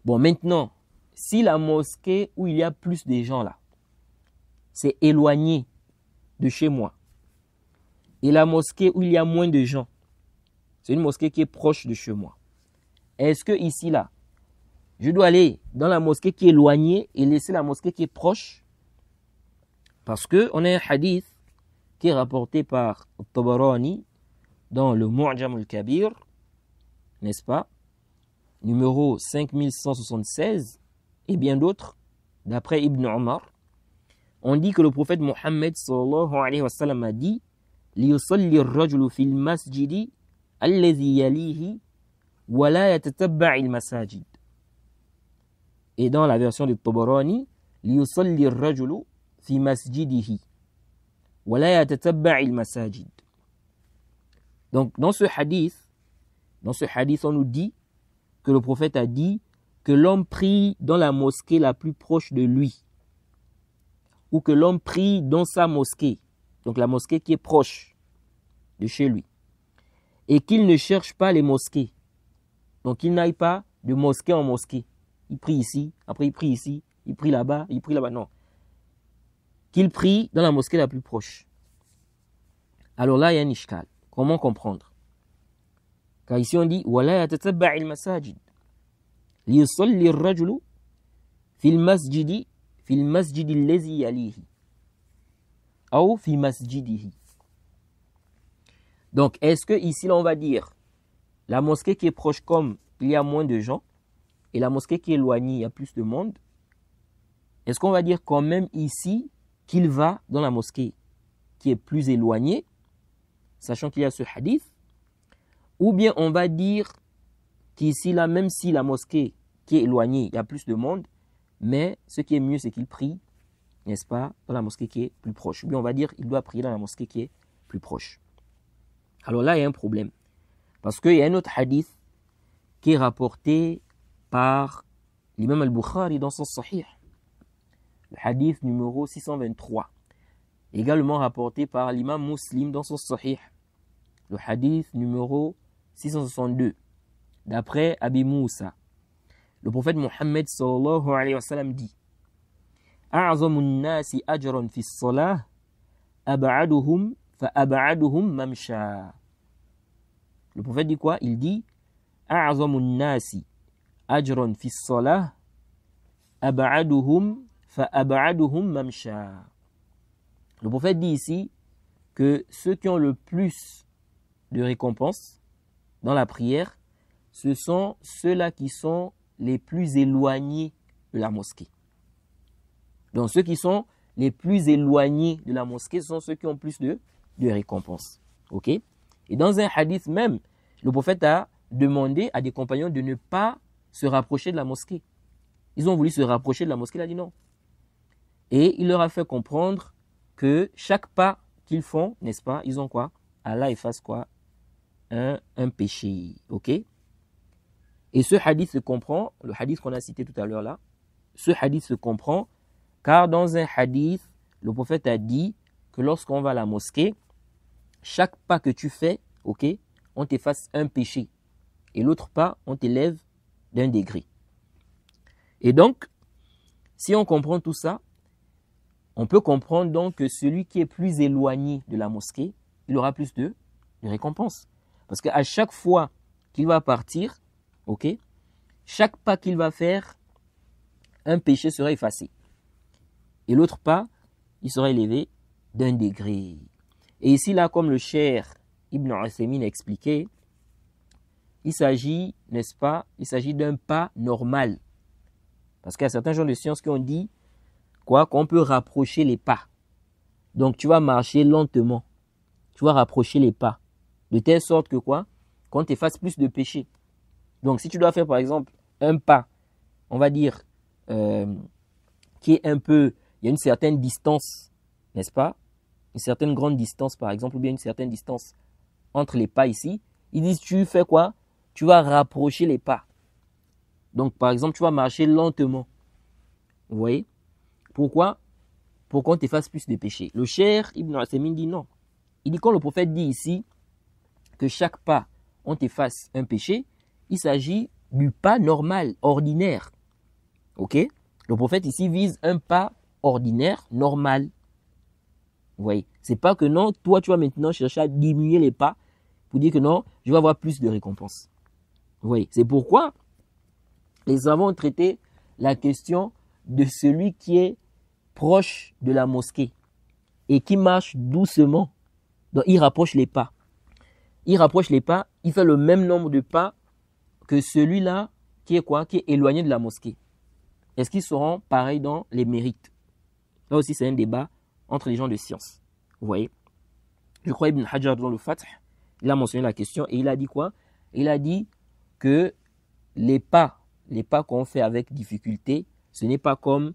A: Bon, maintenant, si la mosquée où il y a plus de gens là, c'est éloigné de chez moi, et la mosquée où il y a moins de gens, c'est une mosquée qui est proche de chez moi, est-ce que ici là, je dois aller dans la mosquée qui est éloignée et laisser la mosquée qui est proche? Parce qu'on a un hadith qui est rapporté par Tabarani dans le Mu'jam al-Kabir, n'est-ce pas? Numéro 5176 et bien d'autres, d'après Ibn Omar. On dit que le prophète Mohammed sallallahu alayhi wa sallam a dit لِيُصَلِّ الرَّجُلُ فِي الْمَسْجِدِ الَّذِي يَلِيهِ وَلَا يَتَتَبَّعِ الْمَسَاجِدِ. Et dans la version de Tabarani, لِيُصَلِّ الرَّجُلُ فِي مَسْجِدِهِ وَلَا يَتَتَبَّعِ الْمَسَاجِدِ. Donc dans ce hadith, on nous dit que le prophète a dit que l'homme prie dans la mosquée la plus proche de lui, ou que l'homme prie dans sa mosquée, donc la mosquée qui est proche de chez lui, et qu'il ne cherche pas les mosquées. Donc il n'aille pas de mosquée en mosquée. Il prie ici, après il prie ici, il prie là-bas, non. Qu'il prie dans la mosquée la plus proche. Alors là, il y a un ishkal. Comment comprendre? Car ici on dit وَلَا يَتَتَبَّعِ الْمَسَاجِدِ لِيُصَلِّ الرَّجُلُ فِي الْمَسْجِدِ الَّذِي يَلِيهِ أو في مسجده. Donc, est-ce que ici, là, on va dire la mosquée qui est proche, comme il y a moins de gens, et la mosquée qui est éloignée, il y a plus de monde? Est-ce qu'on va dire quand même ici qu'il va dans la mosquée qui est plus éloignée, sachant qu'il y a ce hadith? Ou bien on va dire qu'ici, là, même si la mosquée qui est éloignée, il y a plus de monde, mais ce qui est mieux, c'est qu'il prie, n'est-ce pas, dans la mosquée qui est plus proche. Ou bien on va dire qu'il doit prier dans la mosquée qui est plus proche. Alors là, il y a un problème. Parce qu'il y a un autre hadith qui est rapporté par l'imam al-Bukhari dans son Sahih. Le hadith numéro 623. Également rapporté par l'imam Muslim dans son Sahih. Le hadith numéro 662. D'après Abi Moussa. Le prophète Mohammed sallallahu alayhi wa sallam dit أعظم الناس أجرا في الصلاة أبعدهم فأبعدهم ممشى. Le prophète dit quoi? Il dit أعظم الناس أجرا في الصلاة أبعدهم فأبعدهم ممشى. Le prophète dit ici que ceux qui ont le plus de récompenses dans la prière, ce sont ceux-là qui sont les plus éloignés de la mosquée. Donc ceux qui sont les plus éloignés de la mosquée, ce sont ceux qui ont plus de récompenses. Ok? Et dans un hadith même, le prophète a demandé à des compagnons de ne pas se rapprocher de la mosquée. Ils ont voulu se rapprocher de la mosquée, il a dit non. Et il leur a fait comprendre que chaque pas qu'ils font, n'est-ce pas, ils ont quoi? Allah efface quoi? Un péché. Ok? Et ce hadith se comprend, le hadith qu'on a cité tout à l'heure là, ce hadith se comprend car dans un hadith, le prophète a dit que lorsqu'on va à la mosquée, chaque pas que tu fais, ok, on t'efface un péché. Et l'autre pas, on t'élève d'un degré. Et donc, si on comprend tout ça, on peut comprendre donc que celui qui est plus éloigné de la mosquée, il aura plus de récompenses. Parce qu'à chaque fois qu'il va partir, ok, chaque pas qu'il va faire, un péché sera effacé. Et l'autre pas, il sera élevé d'un degré. Et ici, là, comme le Cheikh Ibn Uthaymin a expliqué, il s'agit, n'est-ce pas, il s'agit d'un pas normal. Parce qu'il y a certains gens de science qui ont dit quoi? Qu'on peut rapprocher les pas. Donc, tu vas marcher lentement. Tu vas rapprocher les pas. De telle sorte que quoi? Qu'on t'efface plus de péché. Donc, si tu dois faire, par exemple, un pas, on va dire, qui est un peu, il y a une certaine distance, n'est-ce pas? Une certaine grande distance, par exemple, ou bien une certaine distance entre les pas ici. Ils disent, tu fais quoi? Tu vas rapprocher les pas. Donc, par exemple, tu vas marcher lentement. Vous voyez? Pourquoi? Pour qu'on t'efface plus de péchés. Le Cheikh Ibn Uthaymin dit non. Il dit, quand le prophète dit ici que chaque pas, on t'efface un péché, il s'agit du pas normal, ordinaire. Ok? Le prophète ici vise un pas ordinaire, normal. Vous voyez? C'est pas que non, toi tu vas maintenant chercher à diminuer les pas pour dire que non, je vais avoir plus de récompenses. Vous voyez? C'est pourquoi les savants ont traité la question de celui qui est proche de la mosquée et qui marche doucement. Donc il rapproche les pas. Il rapproche les pas, il fait le même nombre de pas que celui-là qui est quoi? Qui est éloigné de la mosquée. Est-ce qu'ils seront pareils dans les mérites? Là aussi, c'est un débat entre les gens de science. Vous voyez? Je crois Ibn Hajar dans le Fath, il a mentionné la question et il a dit quoi? Il a dit que les pas qu'on fait avec difficulté, ce n'est pas comme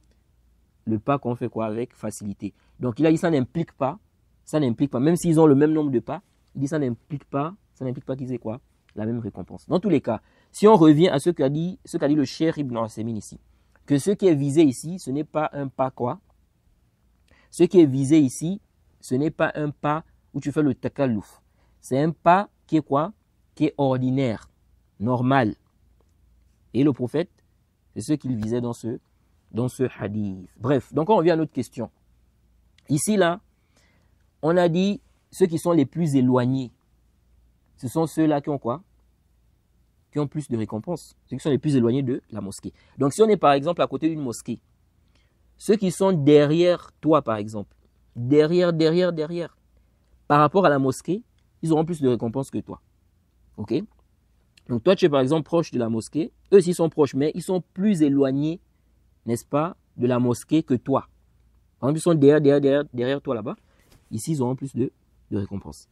A: le pas qu'on fait quoi avec facilité. Donc il a dit ça n'implique pas, même s'ils ont le même nombre de pas, il dit ça n'implique pas qu'ils aient quoi? La même récompense. Dans tous les cas, si on revient à ce qu'a dit le Cheikh Ibn Uthaymin ici, que ce qui est visé ici, ce n'est pas un pas quoi? Ce qui est visé ici, ce n'est pas un pas où tu fais le takalluf. C'est un pas qui est quoi? Qui est ordinaire, normal. Et le prophète, c'est ce qu'il visait dans ce hadith. Bref, donc on revient à notre question. Ici, là, on a dit ceux qui sont les plus éloignés. Ce sont ceux-là qui ont quoi? Qui ont plus de récompenses. Ceux qui sont les plus éloignés de la mosquée. Donc si on est par exemple à côté d'une mosquée, ceux qui sont derrière toi par exemple, derrière, par rapport à la mosquée, ils auront plus de récompenses que toi. Ok? Donc toi tu es par exemple proche de la mosquée, eux aussi sont proches, mais ils sont plus éloignés, n'est-ce pas, de la mosquée que toi. Par exemple, ils sont derrière toi là-bas. Ici, ils auront plus de récompenses.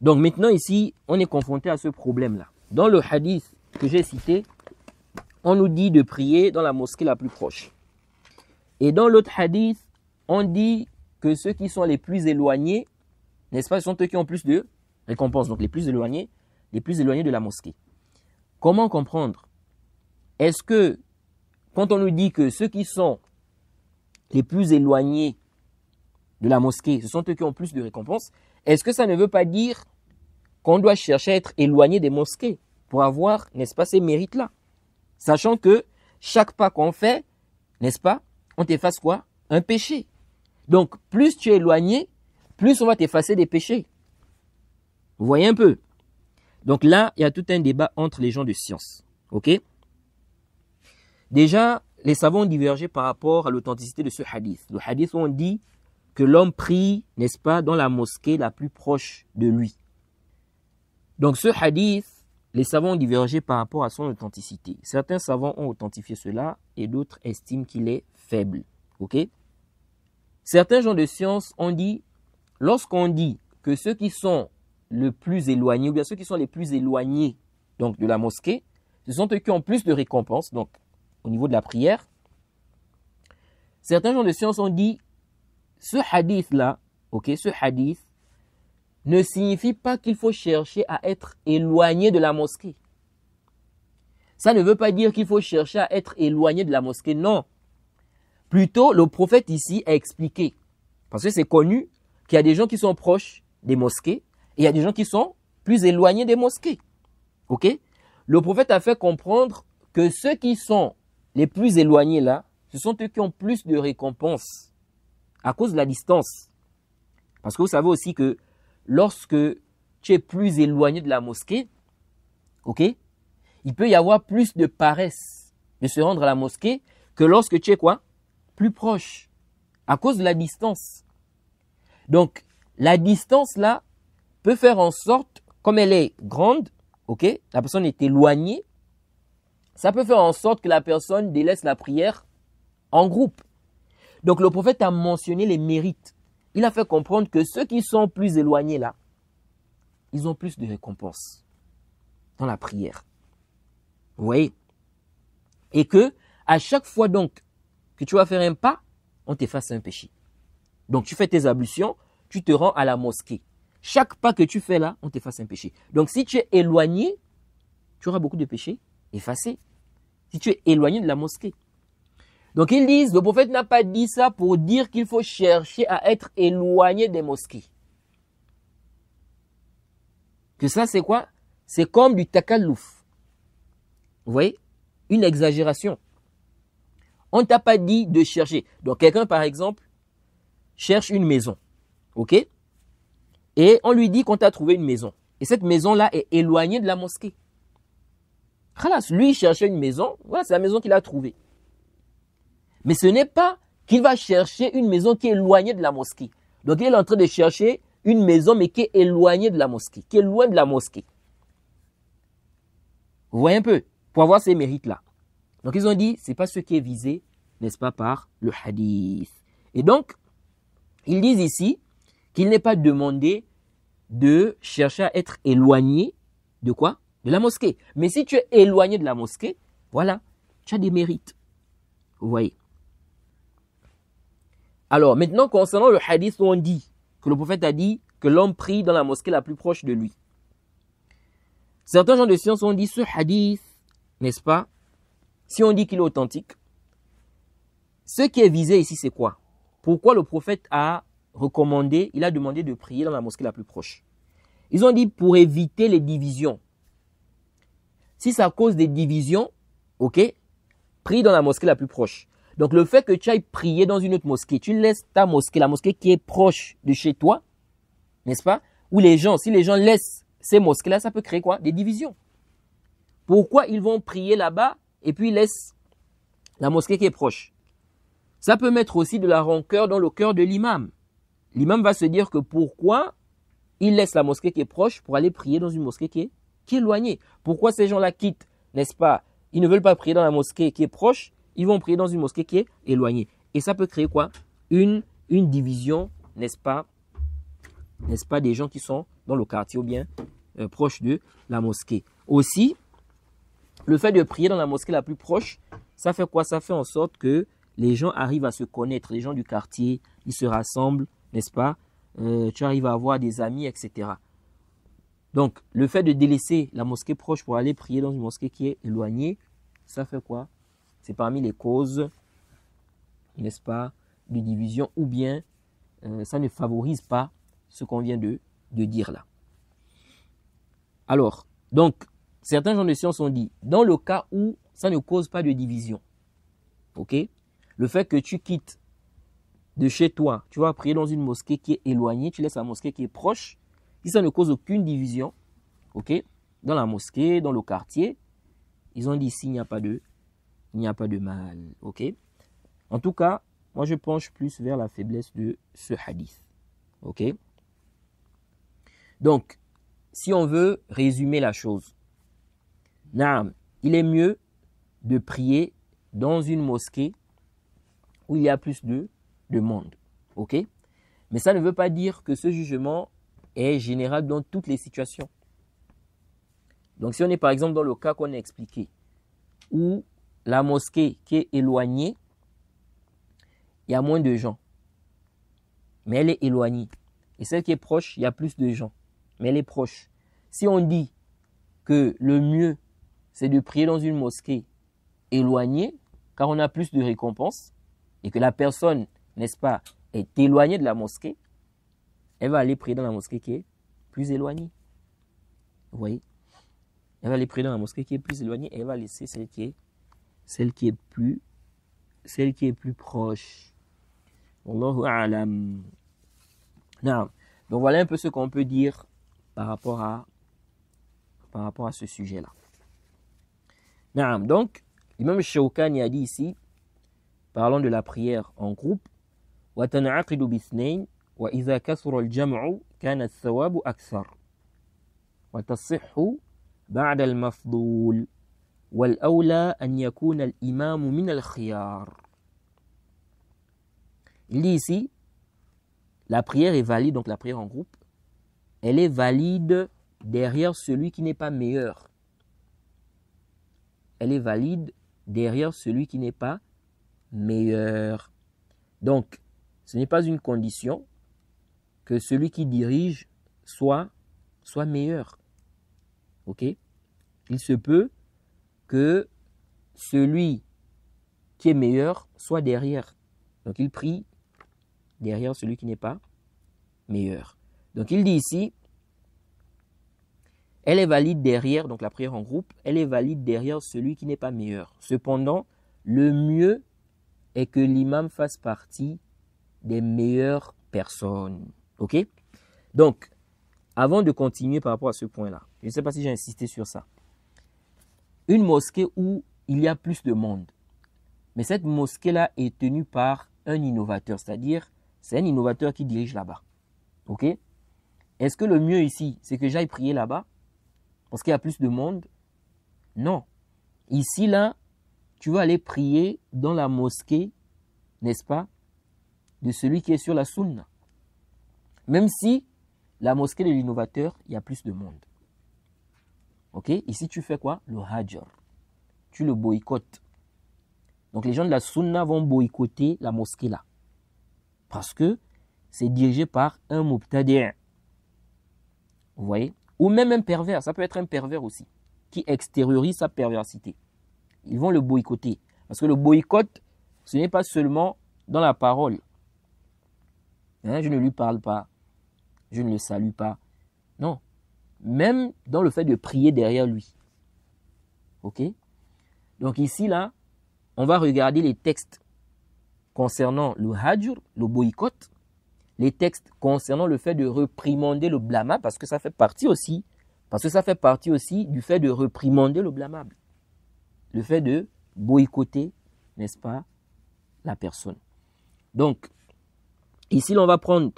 A: Donc maintenant ici, on est confronté à ce problème-là. Dans le hadith que j'ai cité, on nous dit de prier dans la mosquée la plus proche. Et dans l'autre hadith, on dit que ceux qui sont les plus éloignés, n'est-ce pas, ce sont eux qui ont plus de récompenses. Donc les plus éloignés de la mosquée. Comment comprendre? Est-ce que, quand on nous dit que ceux qui sont les plus éloignés de la mosquée, ce sont eux qui ont plus de récompenses, est-ce que ça ne veut pas dire qu'on doit chercher à être éloigné des mosquées pour avoir, n'est-ce pas, ces mérites-là? Sachant que chaque pas qu'on fait, n'est-ce pas, on t'efface quoi? Un péché. Donc, plus tu es éloigné, plus on va t'effacer des péchés. Vous voyez un peu? Donc là, il y a tout un débat entre les gens de science. Ok? Déjà, les savants ont divergé par rapport à l'authenticité de ce hadith. Le hadith où on dit que l'homme prie, n'est-ce pas, dans la mosquée la plus proche de lui. Donc ce hadith, les savants ont divergé par rapport à son authenticité. Certains savants ont authentifié cela et d'autres estiment qu'il est faible. Ok? Certains gens de science ont dit, lorsqu'on dit que ceux qui sont le plus éloignés, ou bien ceux qui sont les plus éloignés donc, de la mosquée, ce sont eux qui ont plus de récompenses, donc au niveau de la prière. Certains gens de science ont dit, ce hadith-là, ok, ce hadith ne signifie pas qu'il faut chercher à être éloigné de la mosquée. Ça ne veut pas dire qu'il faut chercher à être éloigné de la mosquée, non. Plutôt, le prophète ici a expliqué, parce que c'est connu qu'il y a des gens qui sont proches des mosquées et il y a des gens qui sont plus éloignés des mosquées. Ok? Le prophète a fait comprendre que ceux qui sont les plus éloignés là, ce sont eux qui ont plus de récompenses à cause de la distance. Parce que vous savez aussi que lorsque tu es plus éloigné de la mosquée, ok, il peut y avoir plus de paresse de se rendre à la mosquée que lorsque tu es quoi? Plus proche, à cause de la distance. Donc, la distance là peut faire en sorte, comme elle est grande, ok, la personne est éloignée, ça peut faire en sorte que la personne délaisse la prière en groupe. Donc le prophète a mentionné les mérites. Il a fait comprendre que ceux qui sont plus éloignés là, ils ont plus de récompenses dans la prière. Vous voyez? Et que à chaque fois donc que tu vas faire un pas, on t'efface un péché. Donc tu fais tes ablutions, tu te rends à la mosquée. Chaque pas que tu fais là, on t'efface un péché. Donc si tu es éloigné, tu auras beaucoup de péchés effacés. Si tu es éloigné de la mosquée. Donc ils disent, le prophète n'a pas dit ça pour dire qu'il faut chercher à être éloigné des mosquées. Que ça c'est quoi? C'est comme du takallouf. Vous voyez? Une exagération. On ne t'a pas dit de chercher. Donc quelqu'un par exemple cherche une maison. Ok? Et on lui dit qu'on t'a trouvé une maison. Et cette maison-là est éloignée de la mosquée. Khalas, lui il cherchait une maison, voilà, c'est la maison qu'il a trouvée. Mais ce n'est pas qu'il va chercher une maison qui est éloignée de la mosquée. Donc il est en train de chercher une maison mais qui est éloignée de la mosquée, qui est loin de la mosquée. Vous voyez un peu, pour avoir ces mérites-là. Donc ils ont dit, c'est pas ce qui est visé, n'est-ce pas, par le hadith. Et donc, ils disent ici qu'il n'est pas demandé de chercher à être éloigné de quoi? De la mosquée. Mais si tu es éloigné de la mosquée, voilà, tu as des mérites. Vous voyez. Alors, maintenant, concernant le hadith où on dit que le prophète a dit que l'homme prie dans la mosquée la plus proche de lui. Certains gens de science ont dit ce hadith, n'est-ce pas? Si on dit qu'il est authentique, ce qui est visé ici, c'est quoi? Pourquoi le prophète a recommandé, il a demandé de prier dans la mosquée la plus proche? Ils ont dit pour éviter les divisions. Si ça cause des divisions, ok, prie dans la mosquée la plus proche. Donc le fait que tu ailles prier dans une autre mosquée, tu laisses ta mosquée, la mosquée qui est proche de chez toi, n'est-ce pas? Ou les gens, si les gens laissent ces mosquées-là, ça peut créer quoi? Des divisions. Pourquoi ils vont prier là-bas et puis ils laissent la mosquée qui est proche? Ça peut mettre aussi de la rancœur dans le cœur de l'imam. L'imam va se dire que pourquoi il laisse la mosquée qui est proche pour aller prier dans une mosquée qui est éloignée. Pourquoi ces gens-là quittent, n'est-ce pas? Ils ne veulent pas prier dans la mosquée qui est proche, ils vont prier dans une mosquée qui est éloignée. Et ça peut créer quoi? Une division, n'est-ce pas? N'est-ce pas, des gens qui sont dans le quartier ou bien proche de la mosquée. Aussi, le fait de prier dans la mosquée la plus proche, ça fait quoi? Ça fait en sorte que les gens arrivent à se connaître, les gens du quartier, ils se rassemblent, n'est-ce pas? Tu arrives à avoir des amis, etc. Donc, le fait de délaisser la mosquée proche pour aller prier dans une mosquée qui est éloignée, ça fait quoi? C'est parmi les causes, n'est-ce pas, de division, ou bien ça ne favorise pas ce qu'on vient de dire là. Alors, donc, certains gens de science ont dit, dans le cas où ça ne cause pas de division, ok, le fait que tu quittes de chez toi, tu vas prier dans une mosquée qui est éloignée, tu laisses la mosquée qui est proche, si ça ne cause aucune division, ok, dans la mosquée, dans le quartier, ils ont dit ici, il n'y a pas de mal, ok. En tout cas, moi je penche plus vers la faiblesse de ce hadith, ok. Donc, si on veut résumer la chose, il est mieux de prier dans une mosquée où il y a plus de monde, ok. Mais ça ne veut pas dire que ce jugement est général dans toutes les situations. Donc si on est par exemple dans le cas qu'on a expliqué, où la mosquée qui est éloignée, il y a moins de gens, mais elle est éloignée. Et celle qui est proche, il y a plus de gens, mais elle est proche. Si on dit que le mieux, c'est de prier dans une mosquée éloignée, car on a plus de récompenses, et que la personne, n'est-ce pas, est éloignée de la mosquée, elle va aller prier dans la mosquée qui est plus éloignée. Vous voyez? Elle va aller prier dans la mosquée qui est plus éloignée et elle va laisser celle qui est plus proche. Wallahu a'lam. Donc voilà un peu ce qu'on peut dire par rapport à ce sujet-là. Donc, l'imam Shawkani a dit ici, parlons de la prière en groupe, وَتَنْعَقِدُ بِاثْنَيْنِ وَإِذَا كَثُرَ الْجَمْعُ كَانَ الثَّوَابُ أَكْثَرُ وَتَصِحُّ بَعْدَ الْمَفْضُولِ وَالْأَوْلَى أَنْ يَكُونَ الْإِمَامُ مِنَ الْخِيَارِ. Il dit ici, la prière est valide, donc la prière en groupe, elle est valide derrière celui qui n'est pas meilleur. Elle est valide derrière celui qui n'est pas meilleur. Donc, ce n'est pas une condition que celui qui dirige soit meilleur. Ok? Il se peut que celui qui est meilleur soit derrière. Donc, il prie derrière celui qui n'est pas meilleur. Donc, il dit ici, elle est valide derrière, donc la prière en groupe, elle est valide derrière celui qui n'est pas meilleur. Cependant, le mieux est que l'imam fasse partie des meilleures personnes. Ok? Donc, avant de continuer par rapport à ce point-là, je ne sais pas si j'ai insisté sur ça. Une mosquée où il y a plus de monde, mais cette mosquée-là est tenue par un innovateur, c'est-à-dire c'est un innovateur qui dirige là-bas. Ok? Est-ce que le mieux ici, c'est que j'aille prier là-bas parce qu'il y a plus de monde? Non. Ici, là, tu vas aller prier dans la mosquée, n'est-ce pas, de celui qui est sur la sunna. Même si la mosquée de l'innovateur, il y a plus de monde. Ok? Ici, tu fais quoi? Le hajar. Tu le boycottes. Donc, les gens de la sunna vont boycotter la mosquée là. Parce que c'est dirigé par un mubtadi'. Vous voyez? Ou même un pervers. Ça peut être un pervers aussi. Qui extériorise sa perversité. Ils vont le boycotter. Parce que le boycott, ce n'est pas seulement dans la parole. Hein, je ne lui parle pas. Je ne le salue pas. Non. Même dans le fait de prier derrière lui. Ok? Donc ici, là, on va regarder les textes concernant le hajr, le boycott, les textes concernant le fait de réprimander le blâmable, parce que ça fait partie aussi du fait de réprimander le blâmable. Le fait de boycotter, n'est-ce pas, la personne. Donc, ici, on va prendre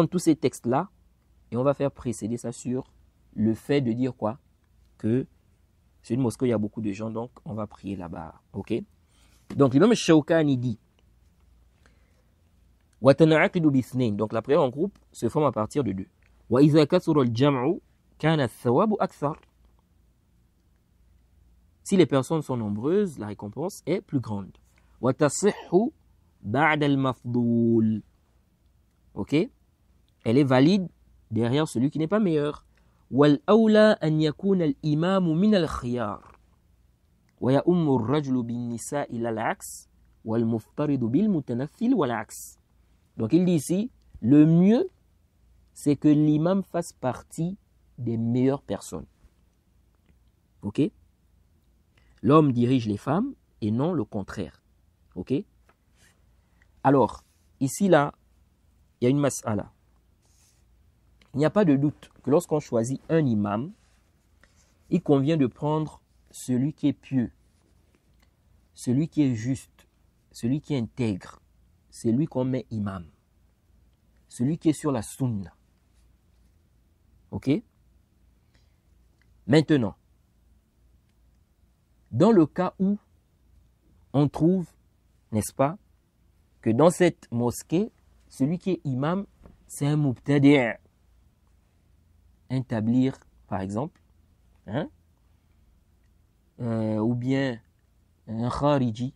A: tous ces textes-là et on va faire précéder ça sur le fait de dire quoi? Que c'est une mosquée où il y a beaucoup de gens, donc on va prier là-bas. Ok? Donc, l'imam Shawkani dit وَتَنْعَقِدُ بِاثْنَيْنِ. Donc, la prière en groupe se forme à partir de deux. وَإِذَا كَثُرَ الْجَمْعُ كَانَ الثَّوَابُ أَكْثَرُ. Si les personnes sont nombreuses, la récompense est plus grande. وَتَصِحُّ بَعْدَ الْمَفْضُولِ. Ok? Elle est valide derrière celui qui n'est pas meilleur. وَالْأَوْلَى أَنْ يَكُونَ الْإِمَامُ مِنَ الْخِيَارِ وَيَأُمُّ الرَّجُلُ بِالنِّسَاءِ لَا الْعَكْسِ وَالْمُفْتَرِضُ بِالْمُتَنَفِّلِ وَالْعَكْسِ. Donc il dit ici, le mieux, c'est que l'imam fasse partie des meilleures personnes. Ok? L'homme dirige les femmes et non le contraire. Ok? Alors, ici, là, il y a une mas'ala. Il n'y a pas de doute que lorsqu'on choisit un imam, il convient de prendre celui qui est pieux, celui qui est juste, celui qui est intègre, celui qu'on met imam, celui qui est sur la sunna. Ok? Maintenant, dans le cas où on trouve, n'est-ce pas, que dans cette mosquée, celui qui est imam, c'est un mubtadi', un tablir, par exemple, hein? Ou bien un khariji.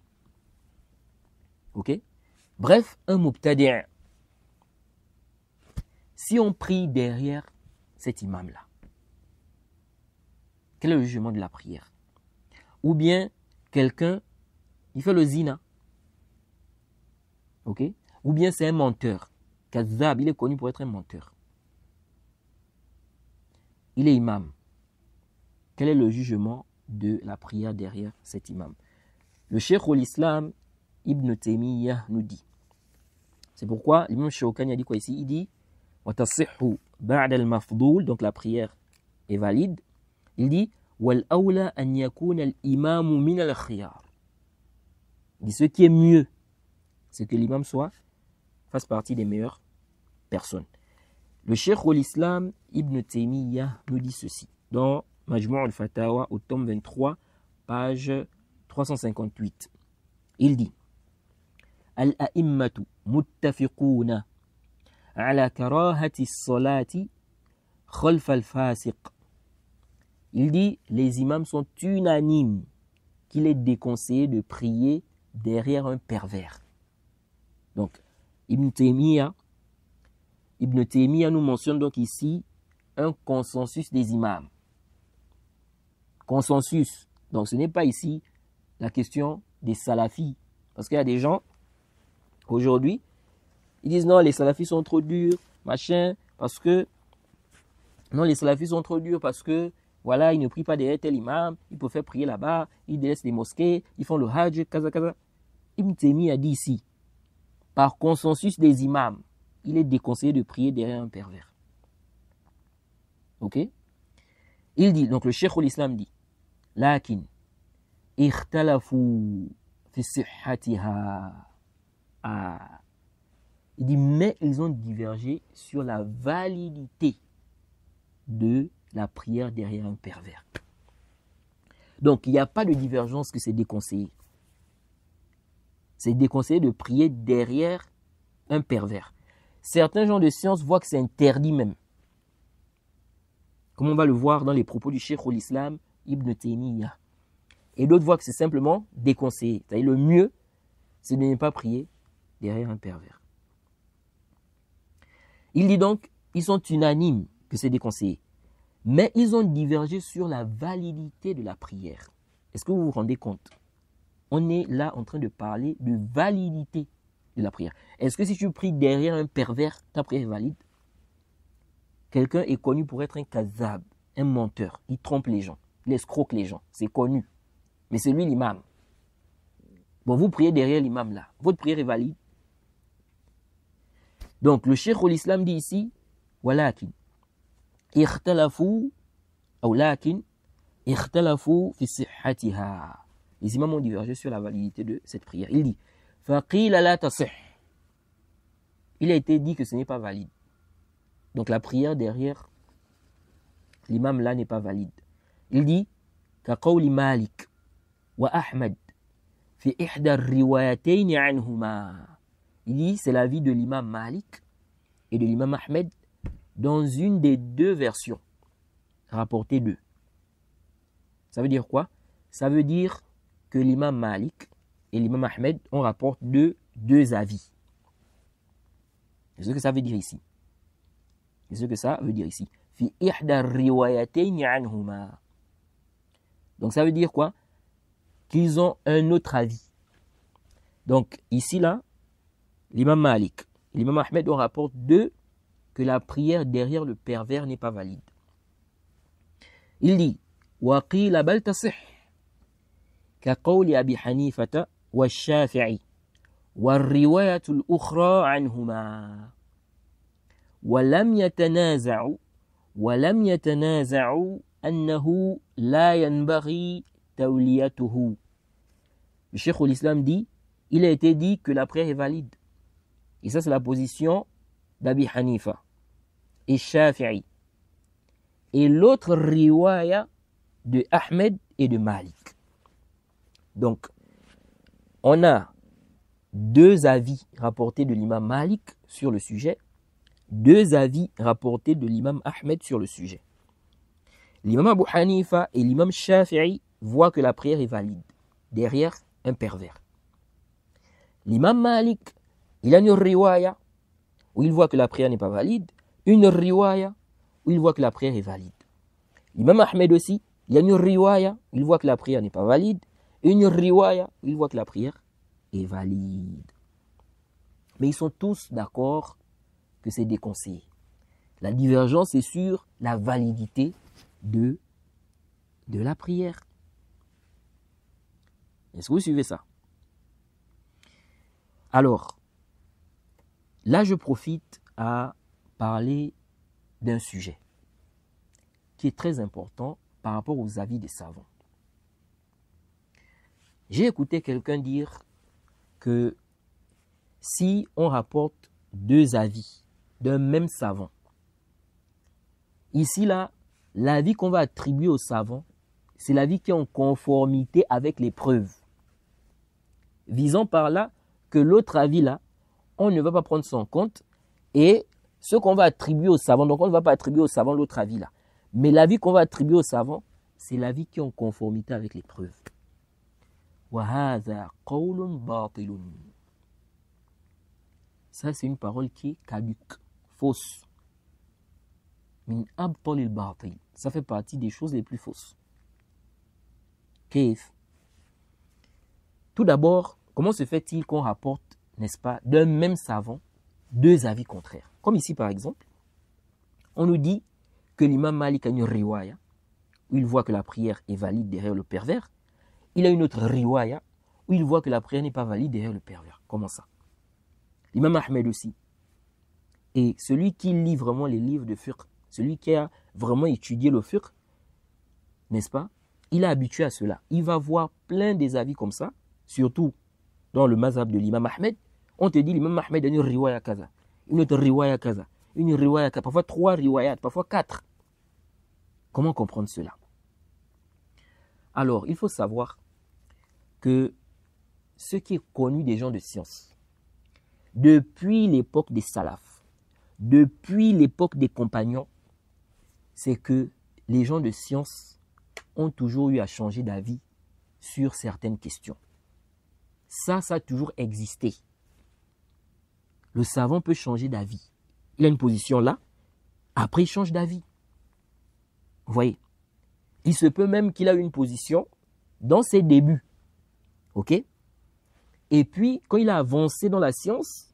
A: Ok? Bref, un mubtadi'. Si on prie derrière cet imam-là, quel est le jugement de la prière? Ou bien quelqu'un, il fait le zina. Ok? Ou bien c'est un menteur. Kazzab, il est connu pour être un menteur. Il est imam. Quel est le jugement de la prière derrière cet imam? Le Cheikh al-Islam Ibn Taymiyyah nous dit. C'est pourquoi l'imam Shawkani a dit quoi ici? Il dit وَتَصِحُّ بَعْدَ الْمَفْضُولِ. Donc la prière est valide. Il dit وَالْأَوْلَى أَنْ يَكُونَ الْإِمَامُ مِنَ الْخِيَارِ. Il dit ce qui est mieux, c'est que l'imam fasse partie des meilleures personnes. Le Cheikh al-Islam Ibn Taymiyyah nous dit ceci dans Majmu' al-Fatawa au tome 23, page 358. Il dit Al-a'immatu متفقون على كراهة الصلاة خلف الفاسق. Il dit, les imams sont unanimes qu'il est déconseillé de prier derrière un pervers. Donc, Ibn Taymiyyah nous mentionne donc ici un consensus des imams. Consensus. Donc, ce n'est pas ici la question des salafis. Parce qu'il y a des gens, aujourd'hui, ils disent non, les salafis sont trop durs, machin, parce que, non, les salafis sont trop durs parce que, voilà, ils ne prient pas derrière tel imam, ils peuvent faire prier là-bas, ils délaissent les mosquées, ils font le hajj, kaza. Ibn Taymiyyah a dit ici, par consensus des imams, il est déconseillé de prier derrière un pervers. Ok? Il dit, donc le Cheikh l'Islam dit, lakin, ikhtalafu fi sihhatiha. Il dit, mais ils ont divergé sur la validité de la prière derrière un pervers. Donc, il n'y a pas de divergence que c'est déconseillé. C'est déconseillé de prier derrière un pervers. Certains gens de science voient que c'est interdit même. Comme on va le voir dans les propos du Cheikh l'Islam, Ibn Taymiyyah. Et d'autres voient que c'est simplement déconseillé. C'est-à-dire le mieux, c'est de ne pas prier derrière un pervers. Il dit donc, ils sont unanimes que c'est déconseillé. Mais ils ont divergé sur la validité de la prière. Est-ce que vous vous rendez compte? On est là en train de parler de validité de la prière. Est-ce que si tu pries derrière un pervers, ta prière est valide? Quelqu'un est connu pour être un kazab, un menteur. Il trompe les gens, il escroque les gens. C'est connu. Mais c'est lui l'imam. Bon, vous priez derrière l'imam là. Votre prière est valide. Donc, le Cheikh l'Islam dit ici, walakin, ikhtalafu, ou lakin, ikhtalafu fi sihhatiha. Les imams ont divergé sur la validité de cette prière. Il dit, faqila la tasih. Il a été dit que ce n'est pas valide. Donc, la prière derrière l'imam là n'est pas valide. Il dit, ka qawli Malik wa Ahmad fi ihda riwayatayn anhuma. Il dit, c'est l'avis de l'imam Malik et de l'imam Ahmed dans une des deux versions rapportées d'eux. Ça veut dire quoi? Ça veut dire que l'imam Malik et l'imam Ahmed on rapporte deux avis. C'est ce que ça veut dire ici. C'est ce que ça veut dire ici. Fi ihda riwayatayn anhuma. Donc ça veut dire quoi? Qu'ils ont un autre avis. Donc ici là, l'imam Malik et l'imam Ahmed on rapporte d'eux que la prière derrière le pervers n'est pas valide. Il dit وَقِيلَ بَلْ تَصِحْ كَقَوْلِ أَبِي حَنِيفَةَ وَالشَّافِعِي وَالرِّوَايَةُ الْأُخْرَى عَنْهُمَا وَلَمْ يَتَنَازَعُوا أَنَّهُ لَا يَنْبَغِي تَوْلِيَتُهُ. Le Cheikh l'Islam dit, il a été dit que la prière est valide. Et ça, c'est la position d'Abi Hanifa et Shafi'i. Et l'autre riwaya de Ahmed et de Malik. Donc, on a deux avis rapportés de l'imam Malik sur le sujet, deux avis rapportés de l'imam Ahmed sur le sujet. L'imam Abu Hanifa et l'imam Shafi'i voient que la prière est valide derrière un pervers. L'imam Malik, il a une riwaya où il voit que la prière n'est pas valide, une riwaya où il voit que la prière est valide. L'imam Ahmed aussi, il y a une riwaya où il voit que la prière n'est pas valide, une riwaya où il voit que la prière est valide. Mais ils sont tous d'accord que c'est déconseillé. La divergence est sur la validité de la prière. Est-ce que vous suivez ça? Alors, là je profite à parler d'un sujet qui est très important par rapport aux avis des savants. J'ai écouté quelqu'un dire que si on rapporte deux avis d'un même savant, ici là, l'avis qu'on va attribuer au savant, c'est l'avis qui est en conformité avec les preuves. Visant par là que l'autre avis là, on ne va pas prendre ça en compte. Et ce qu'on va attribuer au savant, donc on ne va pas attribuer au savant l'autre avis là. Mais l'avis qu'on va attribuer au savant, c'est l'avis qui est en conformité avec les preuves. وَهَذَا قَوْلٌ بَاطِلٌ. Ça, c'est une parole qui est caduque, fausse. Min abtal al-batil. Ça fait partie des choses les plus fausses. Qu'est-ce? Tout d'abord, comment se fait-il qu'on rapporte, n'est-ce pas, d'un même savant, deux avis contraires? Comme ici, par exemple, on nous dit que l'imam Malik a une riwaya, où il voit que la prière est valide derrière le pervers. Il a une autre riwaya, où il voit que la prière n'est pas valide derrière le pervers. Comment ça? L'imam Ahmed aussi. Et celui qui lit vraiment les livres de fiqh, celui qui a vraiment étudié le fiqh, n'est-ce pas? Il est habitué à cela. Il va voir plein des avis comme ça, surtout dans le mazhab de l'imam Ahmed. On te dit l'imam Ahmed a une riwaya kaza, une autre riwaya kaza, une riwaya kaza, parfois 3 riwayat, parfois 4. Comment comprendre cela? Alors, il faut savoir que ce qui est connu des gens de science, depuis l'époque des salafs, depuis l'époque des compagnons, c'est que les gens de science ont toujours eu à changer d'avis sur certaines questions. Ça a toujours existé. Le savant peut changer d'avis. Il a une position là, après il change d'avis. Vous voyez? Il se peut même qu'il a une position dans ses débuts. Ok? Et puis, quand il a avancé dans la science,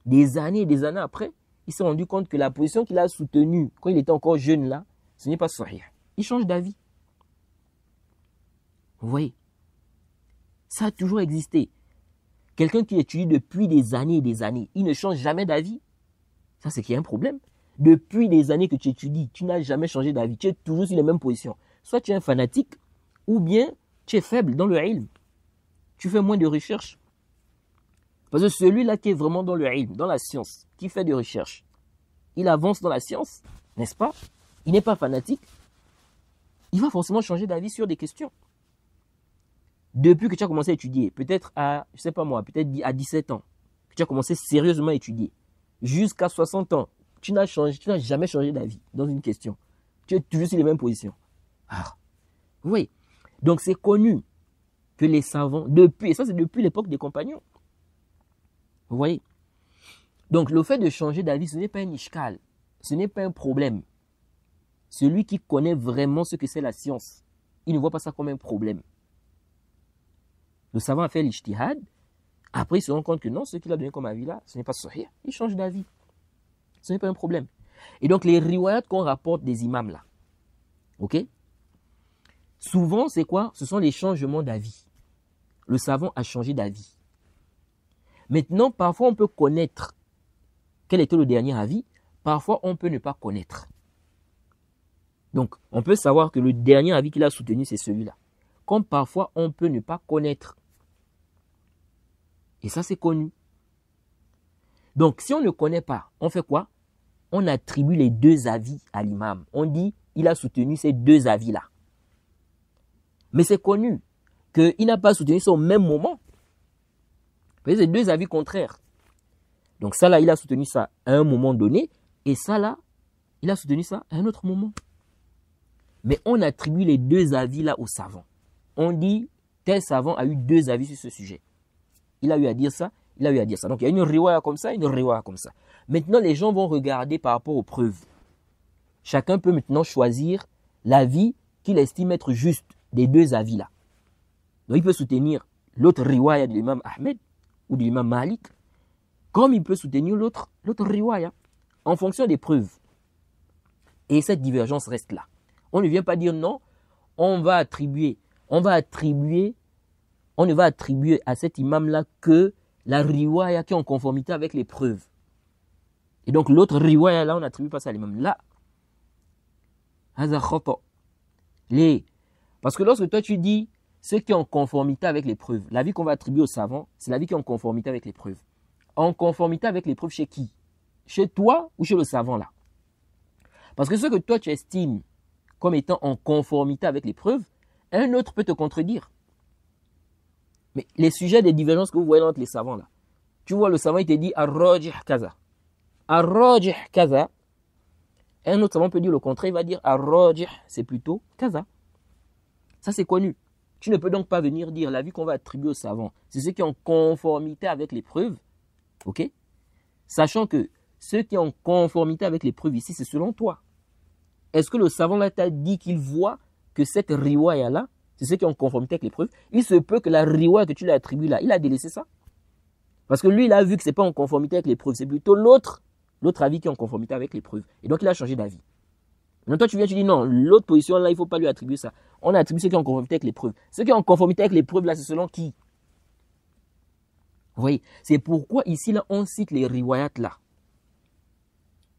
A: des années et des années après, il s'est rendu compte que la position qu'il a soutenue quand il était encore jeune là, ce n'est pas sahih. Il change d'avis. Vous voyez? Ça a toujours existé. Quelqu'un qui étudie depuis des années et des années, il ne change jamais d'avis. Ça, c'est qu'il y a un problème. Depuis des années que tu étudies, tu n'as jamais changé d'avis. Tu es toujours sur les mêmes positions. Soit tu es un fanatique, ou bien tu es faible dans le ilm. Tu fais moins de recherches. Parce que celui-là qui est vraiment dans le ilm, dans la science, qui fait des recherches, il avance dans la science, n'est-ce pas? Il n'est pas fanatique. Il va forcément changer d'avis sur des questions. Depuis que tu as commencé à étudier, peut-être à, je sais pas moi, peut-être à 17 ans, que tu as commencé sérieusement à étudier, jusqu'à 60 ans, tu n'as jamais changé d'avis dans une question. Tu es toujours sur les mêmes positions. Ah, vous voyez? Donc c'est connu que les savants, et ça c'est depuis l'époque des compagnons. Vous voyez? Donc le fait de changer d'avis, ce n'est pas un ishkal, ce n'est pas un problème. Celui qui connaît vraiment ce que c'est la science, il ne voit pas ça comme un problème. Le savant a fait l'ijtihad, après il se rend compte que non, ce qu'il a donné comme avis là, ce n'est pas sahih, il change d'avis. Ce n'est pas un problème. Et donc les riwayat qu'on rapporte des imams là, ok? Souvent c'est quoi? Ce sont les changements d'avis. Le savant a changé d'avis. Maintenant, parfois on peut connaître quel était le dernier avis, parfois on peut ne pas connaître. Donc on peut savoir que le dernier avis qu'il a soutenu c'est celui-là. Comme parfois on peut ne pas connaître. Et ça, c'est connu. Donc, si on ne connaît pas, on fait quoi? On attribue les deux avis à l'imam. On dit, il a soutenu ces deux avis-là. Mais c'est connu qu'il n'a pas soutenu ça au même moment. Vous voyez, c'est deux avis contraires. Donc, ça là, il a soutenu ça à un moment donné. Et ça là, il a soutenu ça à un autre moment. Mais on attribue les deux avis là au savant. On dit, tel savant a eu deux avis sur ce sujet. Il a eu à dire ça, il a eu à dire ça. Donc il y a une riwaya comme ça, une riwaya comme ça. Maintenant, les gens vont regarder par rapport aux preuves. Chacun peut maintenant choisir l'avis qu'il estime être juste des deux avis-là. Donc il peut soutenir l'autre riwaya de l'imam Ahmed ou de l'imam Malik, comme il peut soutenir l'autre riwaya, en fonction des preuves. Et cette divergence reste là. On ne vient pas dire non, on ne va attribuer à cet imam-là que la riwaya qui est en conformité avec les preuves. Et donc l'autre riwaya là, on n'attribue pas ça à l'imam. Là, parce que lorsque toi tu dis ce qui est en conformité avec les preuves, l'avis qu'on va attribuer au savant, c'est l'avis qui est en conformité avec les preuves. En conformité avec les preuves chez qui? Chez toi ou chez le savant là? Parce que ce que toi tu estimes comme étant en conformité avec les preuves, un autre peut te contredire. Mais les sujets des divergences que vous voyez entre les savants là, Tu vois, le savant, il te dit Ar-Rajih Kaza. Ar-Rajih Kaza. Un autre savant peut dire le contraire, il va dire Ar-Rajih, c'est plutôt Kaza. Ça, c'est connu. Tu ne peux donc pas venir dire l'avis qu'on va attribuer au savant. C'est ceux qui sont en conformité avec les preuves. Ok? Sachant que ceux qui sont en conformité avec les preuves ici, c'est selon toi. Est-ce que le savant là t'a dit qu'il voit que cette riwaya là, c'est ceux qui sont en conformité avec les preuves? Il se peut que la riwaya que tu lui attribues là, il a délaissé ça. Parce que lui, il a vu que ce n'est pas en conformité avec les preuves. C'est plutôt l'autre avis qui est en conformité avec les preuves. Et donc, il a changé d'avis. Maintenant, toi, tu viens, tu dis non, l'autre position là, il ne faut pas lui attribuer ça. On attribue ceux qui sont en conformité avec les preuves. Ceux qui sont en conformité avec les preuves là, c'est selon qui? Vous voyez? C'est pourquoi ici là, on cite les riwayat là.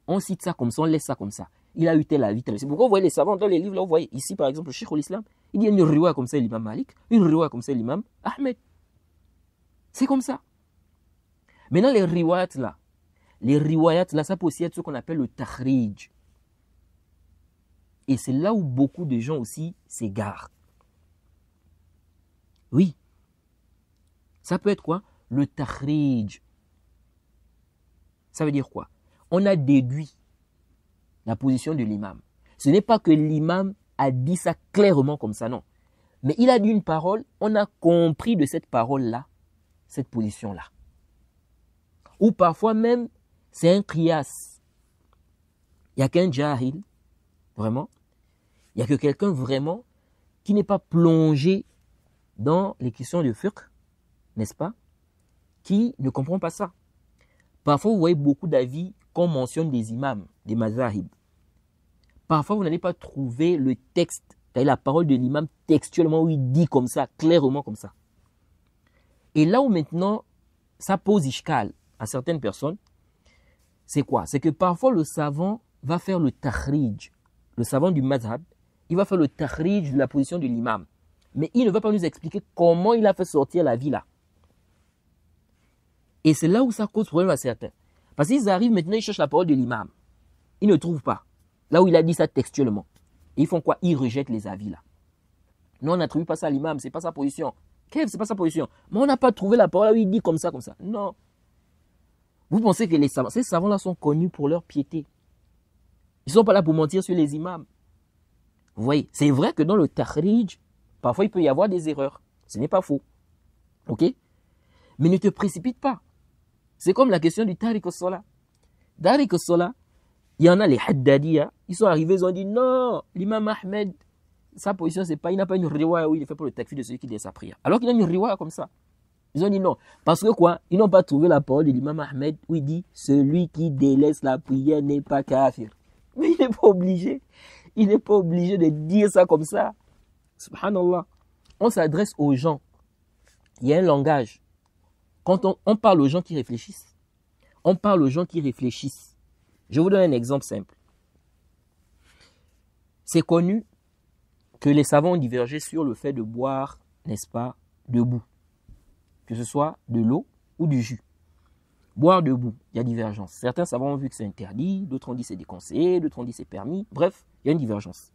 A: On cite ça comme ça, on laisse ça comme ça. Il a eu tel avis, tel avis. C'est pourquoi vous voyez les savants dans les livres là, vous voyez ici par exemple, le Cheikh l'Islam, il dit une riwaya comme ça, l'imam Malik, une riwaya comme ça, l'imam Ahmed. C'est comme ça. Maintenant, les riwayat là, ça peut aussi être ce qu'on appelle le takhrij. Et c'est là où beaucoup de gens aussi s'égarent. Oui. Ça peut être quoi? Le takhrij. Ça veut dire quoi? On a déduit la position de l'imam. Ce n'est pas que l'imam a dit ça clairement comme ça, non. Mais il a dit une parole, on a compris de cette parole-là, cette position-là. Ou parfois même, c'est un qiyas. Il n'y a qu'un jahil, vraiment. Il n'y a que quelqu'un vraiment qui n'est pas plongé dans les questions de fiqh, n'est-ce pas, qui ne comprend pas ça. Parfois, vous voyez beaucoup d'avis qu'on mentionne des imams, des mazahib. Parfois, vous n'allez pas trouver le texte, la parole de l'imam textuellement où il dit comme ça, clairement comme ça. Et là où maintenant, ça pose ishkal à certaines personnes, c'est quoi? C'est que parfois le savant va faire le takhrij, le savant du mazhab, il va faire le takhrij de la position de l'imam. Mais il ne va pas nous expliquer comment il a fait sortir la vie là. Et c'est là où ça cause problème à certains. Parce qu'ils arrivent maintenant, ils cherchent la parole de l'imam. Ils ne trouvent pas. Là où il a dit ça textuellement. Et ils font quoi? Ils rejettent les avis là. Non, on n'attribue pas ça à l'imam, c'est pas sa position. Kev, c'est pas sa position. Mais on n'a pas trouvé la parole là où il dit comme ça, comme ça. Non. Vous pensez que ces savants là sont connus pour leur piété. Ils ne sont pas là pour mentir sur les imams. Vous voyez, c'est vrai que dans le takhrij, parfois il peut y avoir des erreurs. Ce n'est pas faux. Ok? Mais ne te précipite pas. C'est comme la question du Tariq al-Salah. Tariq al-Salah, il y en a les Haddadiyya, ils sont arrivés, ils ont dit non, l'imam Ahmed, sa position, c'est pas, il n'a pas une riwaya où il est fait pour le takfir de celui qui dit sa prière. Alors qu'il a une riwaya comme ça. Ils ont dit non. Parce que quoi? Ils n'ont pas trouvé la parole de l'imam Ahmed où il dit celui qui délaisse la prière n'est pas kafir. Mais il n'est pas obligé. Il n'est pas obligé de dire ça comme ça. Subhanallah. On s'adresse aux gens. Il y a un langage. Quand on parle aux gens qui réfléchissent, on parle aux gens qui réfléchissent. Je vous donne un exemple simple. C'est connu que les savants ont divergé sur le fait de boire, n'est-ce pas, debout. Que ce soit de l'eau ou du jus. Boire debout, il y a divergence. Certains savants ont vu que c'est interdit, d'autres ont dit c'est déconseillé, d'autres ont dit c'est permis. Bref, il y a une divergence.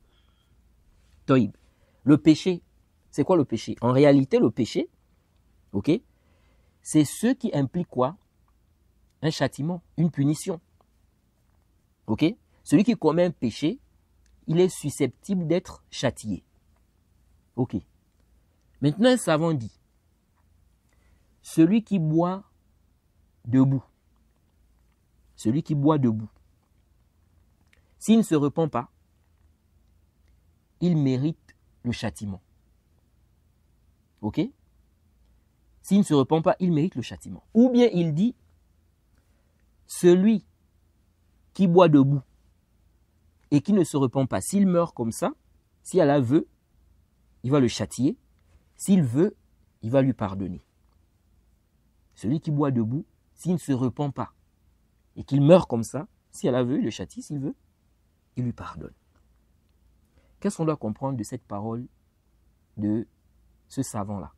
A: Toïb. Le péché, c'est quoi le péché? En réalité, le péché, ok, c'est ce qui implique quoi? Un châtiment, une punition. Ok? Celui qui commet un péché, il est susceptible d'être châtié. Ok. Maintenant, un savant dit, celui qui boit debout, s'il ne se repent pas, il mérite le châtiment. Ok? S'il ne se repent pas, il mérite le châtiment. Ou bien il dit, celui qui boit debout et qui ne se repent pas, s'il meurt comme ça, si Allah veut, il va le châtier. S'il veut, il va lui pardonner. Celui qui boit debout, s'il ne se repent pas et qu'il meurt comme ça, si Allah veut, il le châtie. S'il veut, il lui pardonne. Qu'est-ce qu'on doit comprendre de cette parole de ce savant-là?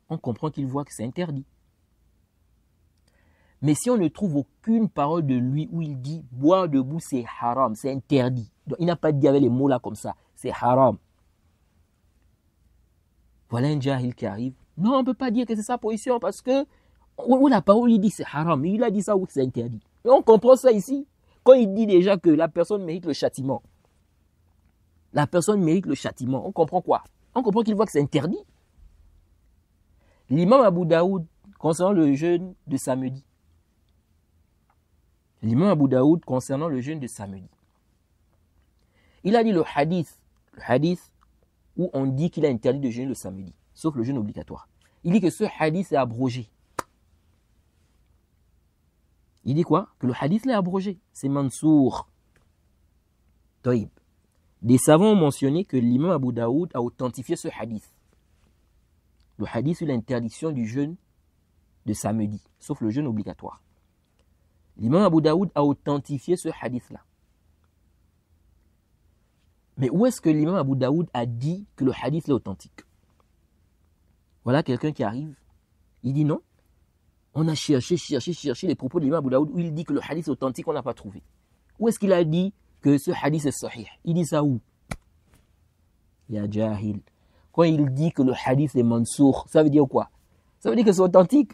A: On comprend qu'il voit que c'est interdit. Mais si on ne trouve aucune parole de lui où il dit boire debout c'est haram, c'est interdit. Donc, il n'a pas dit avec les mots là comme ça, c'est haram. Voilà un jahil qui arrive. Non, on ne peut pas dire que c'est sa position parce que Où la parole, il dit c'est haram, mais il a dit ça ou c'est interdit. Et on comprend ça ici, quand il dit déjà que la personne mérite le châtiment. La personne mérite le châtiment. On comprend quoi? On comprend qu'il voit que c'est interdit. L'imam Abu Daoud, concernant le jeûne de samedi. L'imam Abu Daoud, concernant le jeûne de samedi. Il a dit le hadith où on dit qu'il est interdit de jeûner le samedi, sauf le jeûne obligatoire. Il dit que ce hadith est abrogé. Il dit quoi? Que le hadith l'est abrogé. C'est Mansour. Taïb. Des savants ont mentionné que l'imam Abu Daoud a authentifié ce hadith. Le hadith sur l'interdiction du jeûne de samedi, sauf le jeûne obligatoire. L'imam Abu Daoud a authentifié ce hadith-là. Mais où est-ce que l'imam Abu Daoud a dit que le hadith est authentique? Voilà quelqu'un qui arrive, il dit non. On a cherché les propos de l'imam Abu Daoud où il dit que le hadith est authentique, on n'a pas trouvé. Où est-ce qu'il a dit que ce hadith est sahih? Il dit ça où? Ya Jahil. Quand il dit que le hadith est mansour, ça veut dire quoi? Ça veut dire que c'est authentique.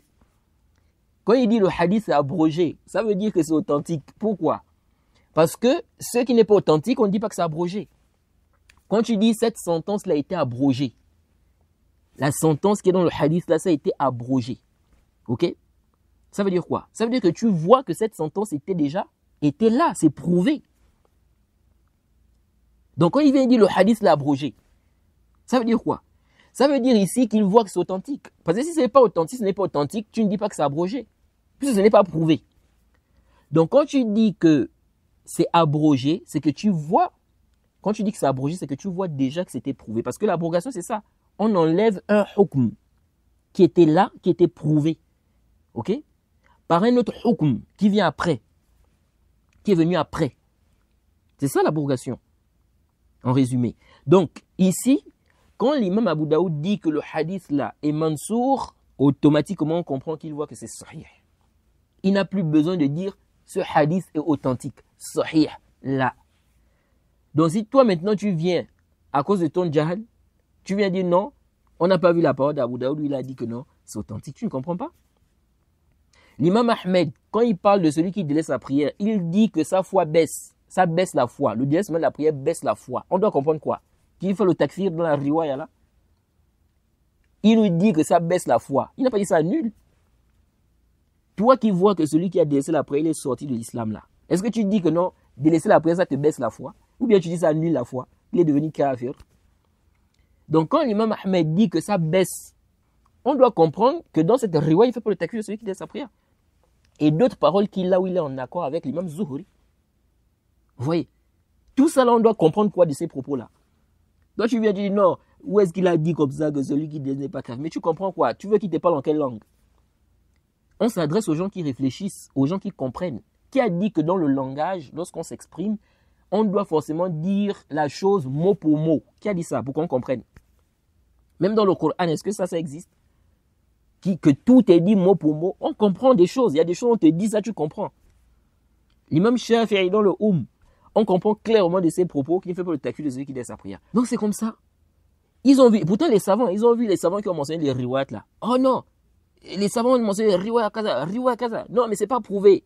A: Quand il dit le hadith est abrogé, ça veut dire que c'est authentique. Pourquoi? Parce que ce qui n'est pas authentique, on ne dit pas que c'est abrogé. Quand tu dis cette sentence-là a été abrogée, la sentence qui est dans le hadith là, ça a été abrogé. Ok? Ça veut dire quoi? Ça veut dire que tu vois que cette sentence était là, c'est prouvé. Donc quand il vient dire le hadith l'a abrogé, ça veut dire quoi? Ça veut dire ici qu'il voit que c'est authentique. Parce que si ce n'est pas authentique, tu ne dis pas que c'est abrogé. Puisque ce n'est pas prouvé. Donc quand tu dis que c'est abrogé, c'est que tu vois, quand tu dis que c'est abrogé, c'est que tu vois déjà que c'était prouvé. Parce que l'abrogation, c'est ça. On enlève un hukm qui était là, qui était prouvé. Ok? Par un autre hukm qui vient après, qui est venu après. C'est ça l'abrogation, en résumé. Donc, ici, quand l'imam Abu Daoud dit que le hadith là est mansour, automatiquement on comprend qu'il voit que c'est sahih. Il n'a plus besoin de dire ce hadith est authentique. Sahih, là. Donc si toi maintenant tu viens, à cause de ton jahal, tu viens dire non, on n'a pas vu la parole d'Abu Daoud, il a dit que non, c'est authentique, tu ne comprends pas. L'imam Ahmed, quand il parle de celui qui délaisse la prière, il dit que sa foi baisse, ça baisse la foi. Le délaissement de la prière baisse la foi. On doit comprendre quoi? Qu'il fait le takfir dans la riwaya là. Il nous dit que ça baisse la foi. Il n'a pas dit ça nul. Toi qui vois que celui qui a délaissé la prière, il est sorti de l'islam là. Est-ce que tu dis que non, délaisser la prière, ça te baisse la foi? Ou bien tu dis ça annule la foi? Il est devenu kafir. Donc quand l'imam Ahmed dit que ça baisse, on doit comprendre que dans cette riwaya, il fait pour le takfir de celui qui délaisse sa prière. Et d'autres paroles qu'il a où il est en accord avec l'imam Zuhri. Vous voyez? Tout ça là, on doit comprendre quoi de ces propos-là. Toi, tu viens dire non, où est-ce qu'il a dit comme ça que celui qui n'est pas kafir? Mais tu comprends quoi? Tu veux qu'il te parle en quelle langue? On s'adresse aux gens qui réfléchissent, aux gens qui comprennent. Qui a dit que dans le langage, lorsqu'on s'exprime, on doit forcément dire la chose mot pour mot? Qui a dit ça pour qu'on comprenne? Même dans le Coran, est-ce que ça existe? Que tout est dit mot pour mot? On comprend des choses. Il y a des choses, on te dit ça, tu comprends. L'imam Shafi'i dans le on comprend clairement de ses propos qu'il fait pour le takfir de celui qui délaisse sa prière. Donc c'est comme ça. Ils ont vu, pourtant les savants qui ont mentionné les riwayat là. Oh non, les savants ont mentionné riwayat kaza. Non, mais c'est pas prouvé.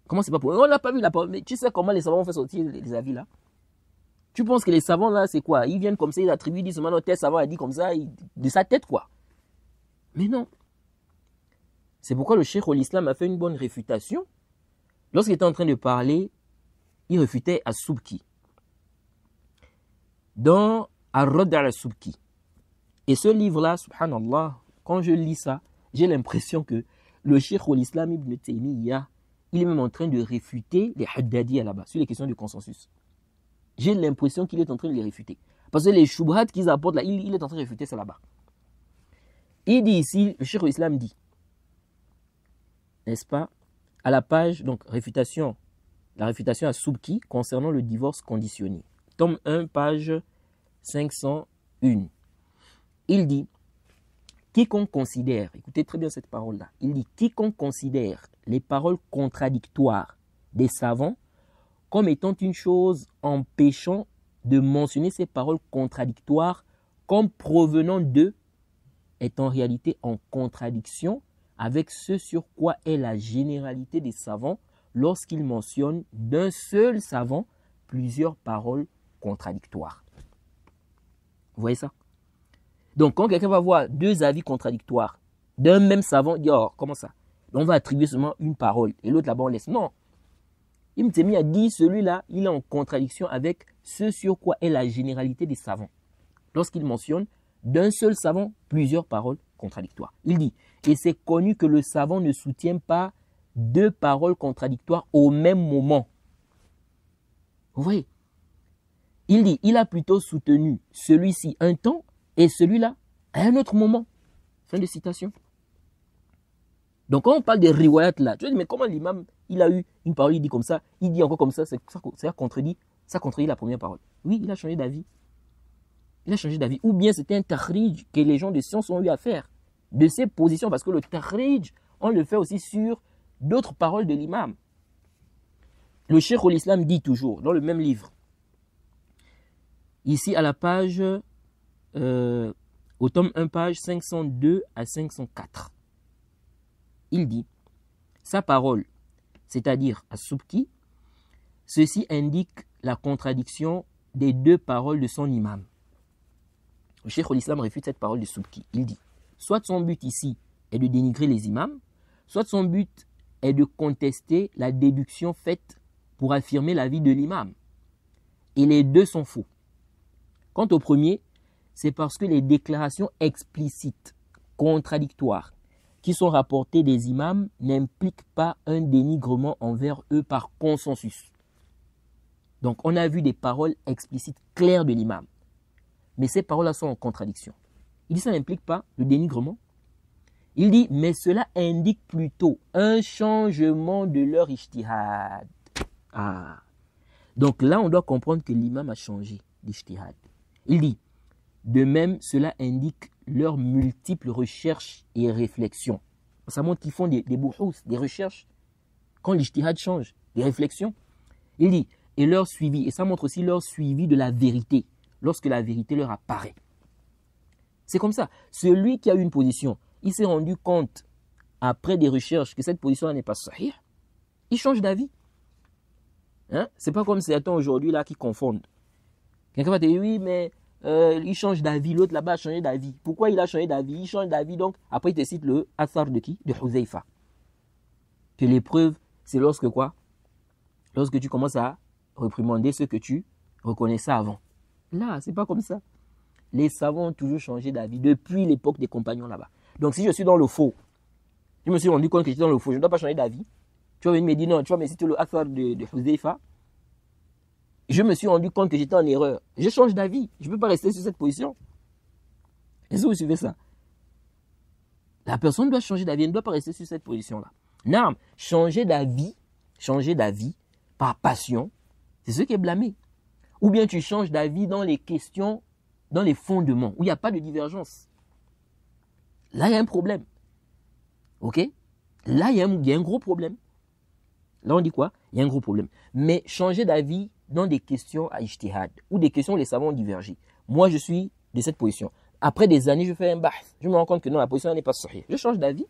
A: Comment c'est pas prouvé? On n'a pas vu la parole. Mais tu sais comment les savants ont fait sortir les avis là? Tu penses que les savants là, c'est quoi? Ils viennent comme ça, ils attribuent, ils disent maintenant tel savant a dit comme ça, de sa tête quoi. Mais non. C'est pourquoi le cheikh al-Islam a fait une bonne réfutation. Lorsqu'il était en train de parler, il réfutait As-Subki. Dans Ar-Radd al-Subki. Et ce livre-là, subhanallah, quand je lis ça, j'ai l'impression que le cheikh al-Islam Ibn Taymiyyah, il est même en train de réfuter les Haddadiyya là-bas, sur les questions du consensus. J'ai l'impression qu'il est en train de les réfuter. Parce que les shubhat qu'ils apportent là, il est en train de réfuter ça là-bas. Il dit ici, le cheikh al-Islam dit, n'est-ce pas, à la page, donc, réfutation, la réfutation à Subki concernant le divorce conditionné. Tome 1, page 501. Il dit, quiconque considère, écoutez très bien cette parole-là, il dit, quiconque considère les paroles contradictoires des savants comme étant une chose empêchant de mentionner ces paroles contradictoires comme provenant d'eux, est en réalité en contradiction avec ce sur quoi est la généralité des savants lorsqu'ils mentionnent d'un seul savant plusieurs paroles contradictoires. Vous voyez ça? Donc, quand quelqu'un va voir deux avis contradictoires d'un même savant, il dit, oh, comment ça? On va attribuer seulement une parole et l'autre là-bas on laisse. Non. Ibn Taymiyyah a dit, celui-là, il est en contradiction avec ce sur quoi est la généralité des savants. Lorsqu'il mentionne d'un seul savant plusieurs paroles contradictoires. Il dit, et c'est connu que le savant ne soutient pas deux paroles contradictoires au même moment. Vous voyez? Il dit, il a plutôt soutenu celui-ci un temps et celui-là à un autre moment. Fin de citation. Donc quand on parle des riwayat là, tu vas dire, mais comment l'imam, il a eu une parole, il dit comme ça, il dit encore comme ça contredit la première parole. Oui, il a changé d'avis. Il a changé d'avis. Ou bien c'était un tahrij que les gens de science ont eu à faire de ces positions, parce que le tahrij, on le fait aussi sur d'autres paroles de l'imam. Le Cheikh al-Islam dit toujours, dans le même livre, ici à la page, au tome 1, page 502 à 504, il dit, sa parole, c'est-à-dire à Subki, ceci indique la contradiction des deux paroles de son imam. Le Cheikh al-Islam réfute cette parole de Subki. Il dit, soit son but ici est de dénigrer les imams, soit son but est de contester la déduction faite pour affirmer l'avis de l'imam. Et les deux sont faux. Quant au premier, c'est parce que les déclarations explicites, contradictoires, qui sont rapportées des imams n'impliquent pas un dénigrement envers eux par consensus. Donc on a vu des paroles explicites claires de l'imam. Mais ces paroles-là sont en contradiction. Il dit ça n'implique pas le dénigrement. Il dit, mais cela indique plutôt un changement de leur ijtihad. Ah. Donc là, on doit comprendre que l'imam a changé d'ijtihad. Il dit, de même, cela indique leurs multiples recherches et réflexions. Ça montre qu'ils font des bouhous, des recherches. Quand l'ijtihad change, des réflexions. Il dit, et leur suivi, et ça montre aussi leur suivi de la vérité, lorsque la vérité leur apparaît. C'est comme ça. Celui qui a eu une position, il s'est rendu compte, après des recherches, que cette position n'est pas sahih, il change d'avis. Hein? C'est pas comme certains aujourd'hui là qui confondent. Quelqu'un va te dire, oui, mais il change d'avis, l'autre là-bas a changé d'avis. Pourquoi il a changé d'avis? Il change d'avis, donc après il te cite le athar de qui? De Huzaifa. Que l'épreuve, c'est lorsque quoi? Lorsque tu commences à réprimander ce que tu reconnaissais avant. Là, c'est pas comme ça. Les savants ont toujours changé d'avis depuis l'époque des compagnons là-bas. Donc si je suis dans le faux, je me suis rendu compte que j'étais dans le faux, je ne dois pas changer d'avis. Tu vas venir me dire non, tu vas me citer le athar de Huzaifa. Je me suis rendu compte que j'étais en erreur. Je change d'avis. Je ne peux pas rester sur cette position. Est-ce que vous suivez ça? La personne doit changer d'avis. Elle ne doit pas rester sur cette position-là. Non, changer d'avis par passion, c'est ce qui est blâmé. Ou bien tu changes d'avis dans les questions, dans les fondements, où il n'y a pas de divergence. Là, il y a un problème. OK? Là, il y a un gros problème. Là, on dit quoi? Il y a un gros problème. Mais changer d'avis dans des questions à ijtihad, ou des questions où les savants ont divergé. Moi, je suis de cette position. Après des années, je fais un bahth. Je me rends compte que non, la position n'est pas sahih. Je change d'avis.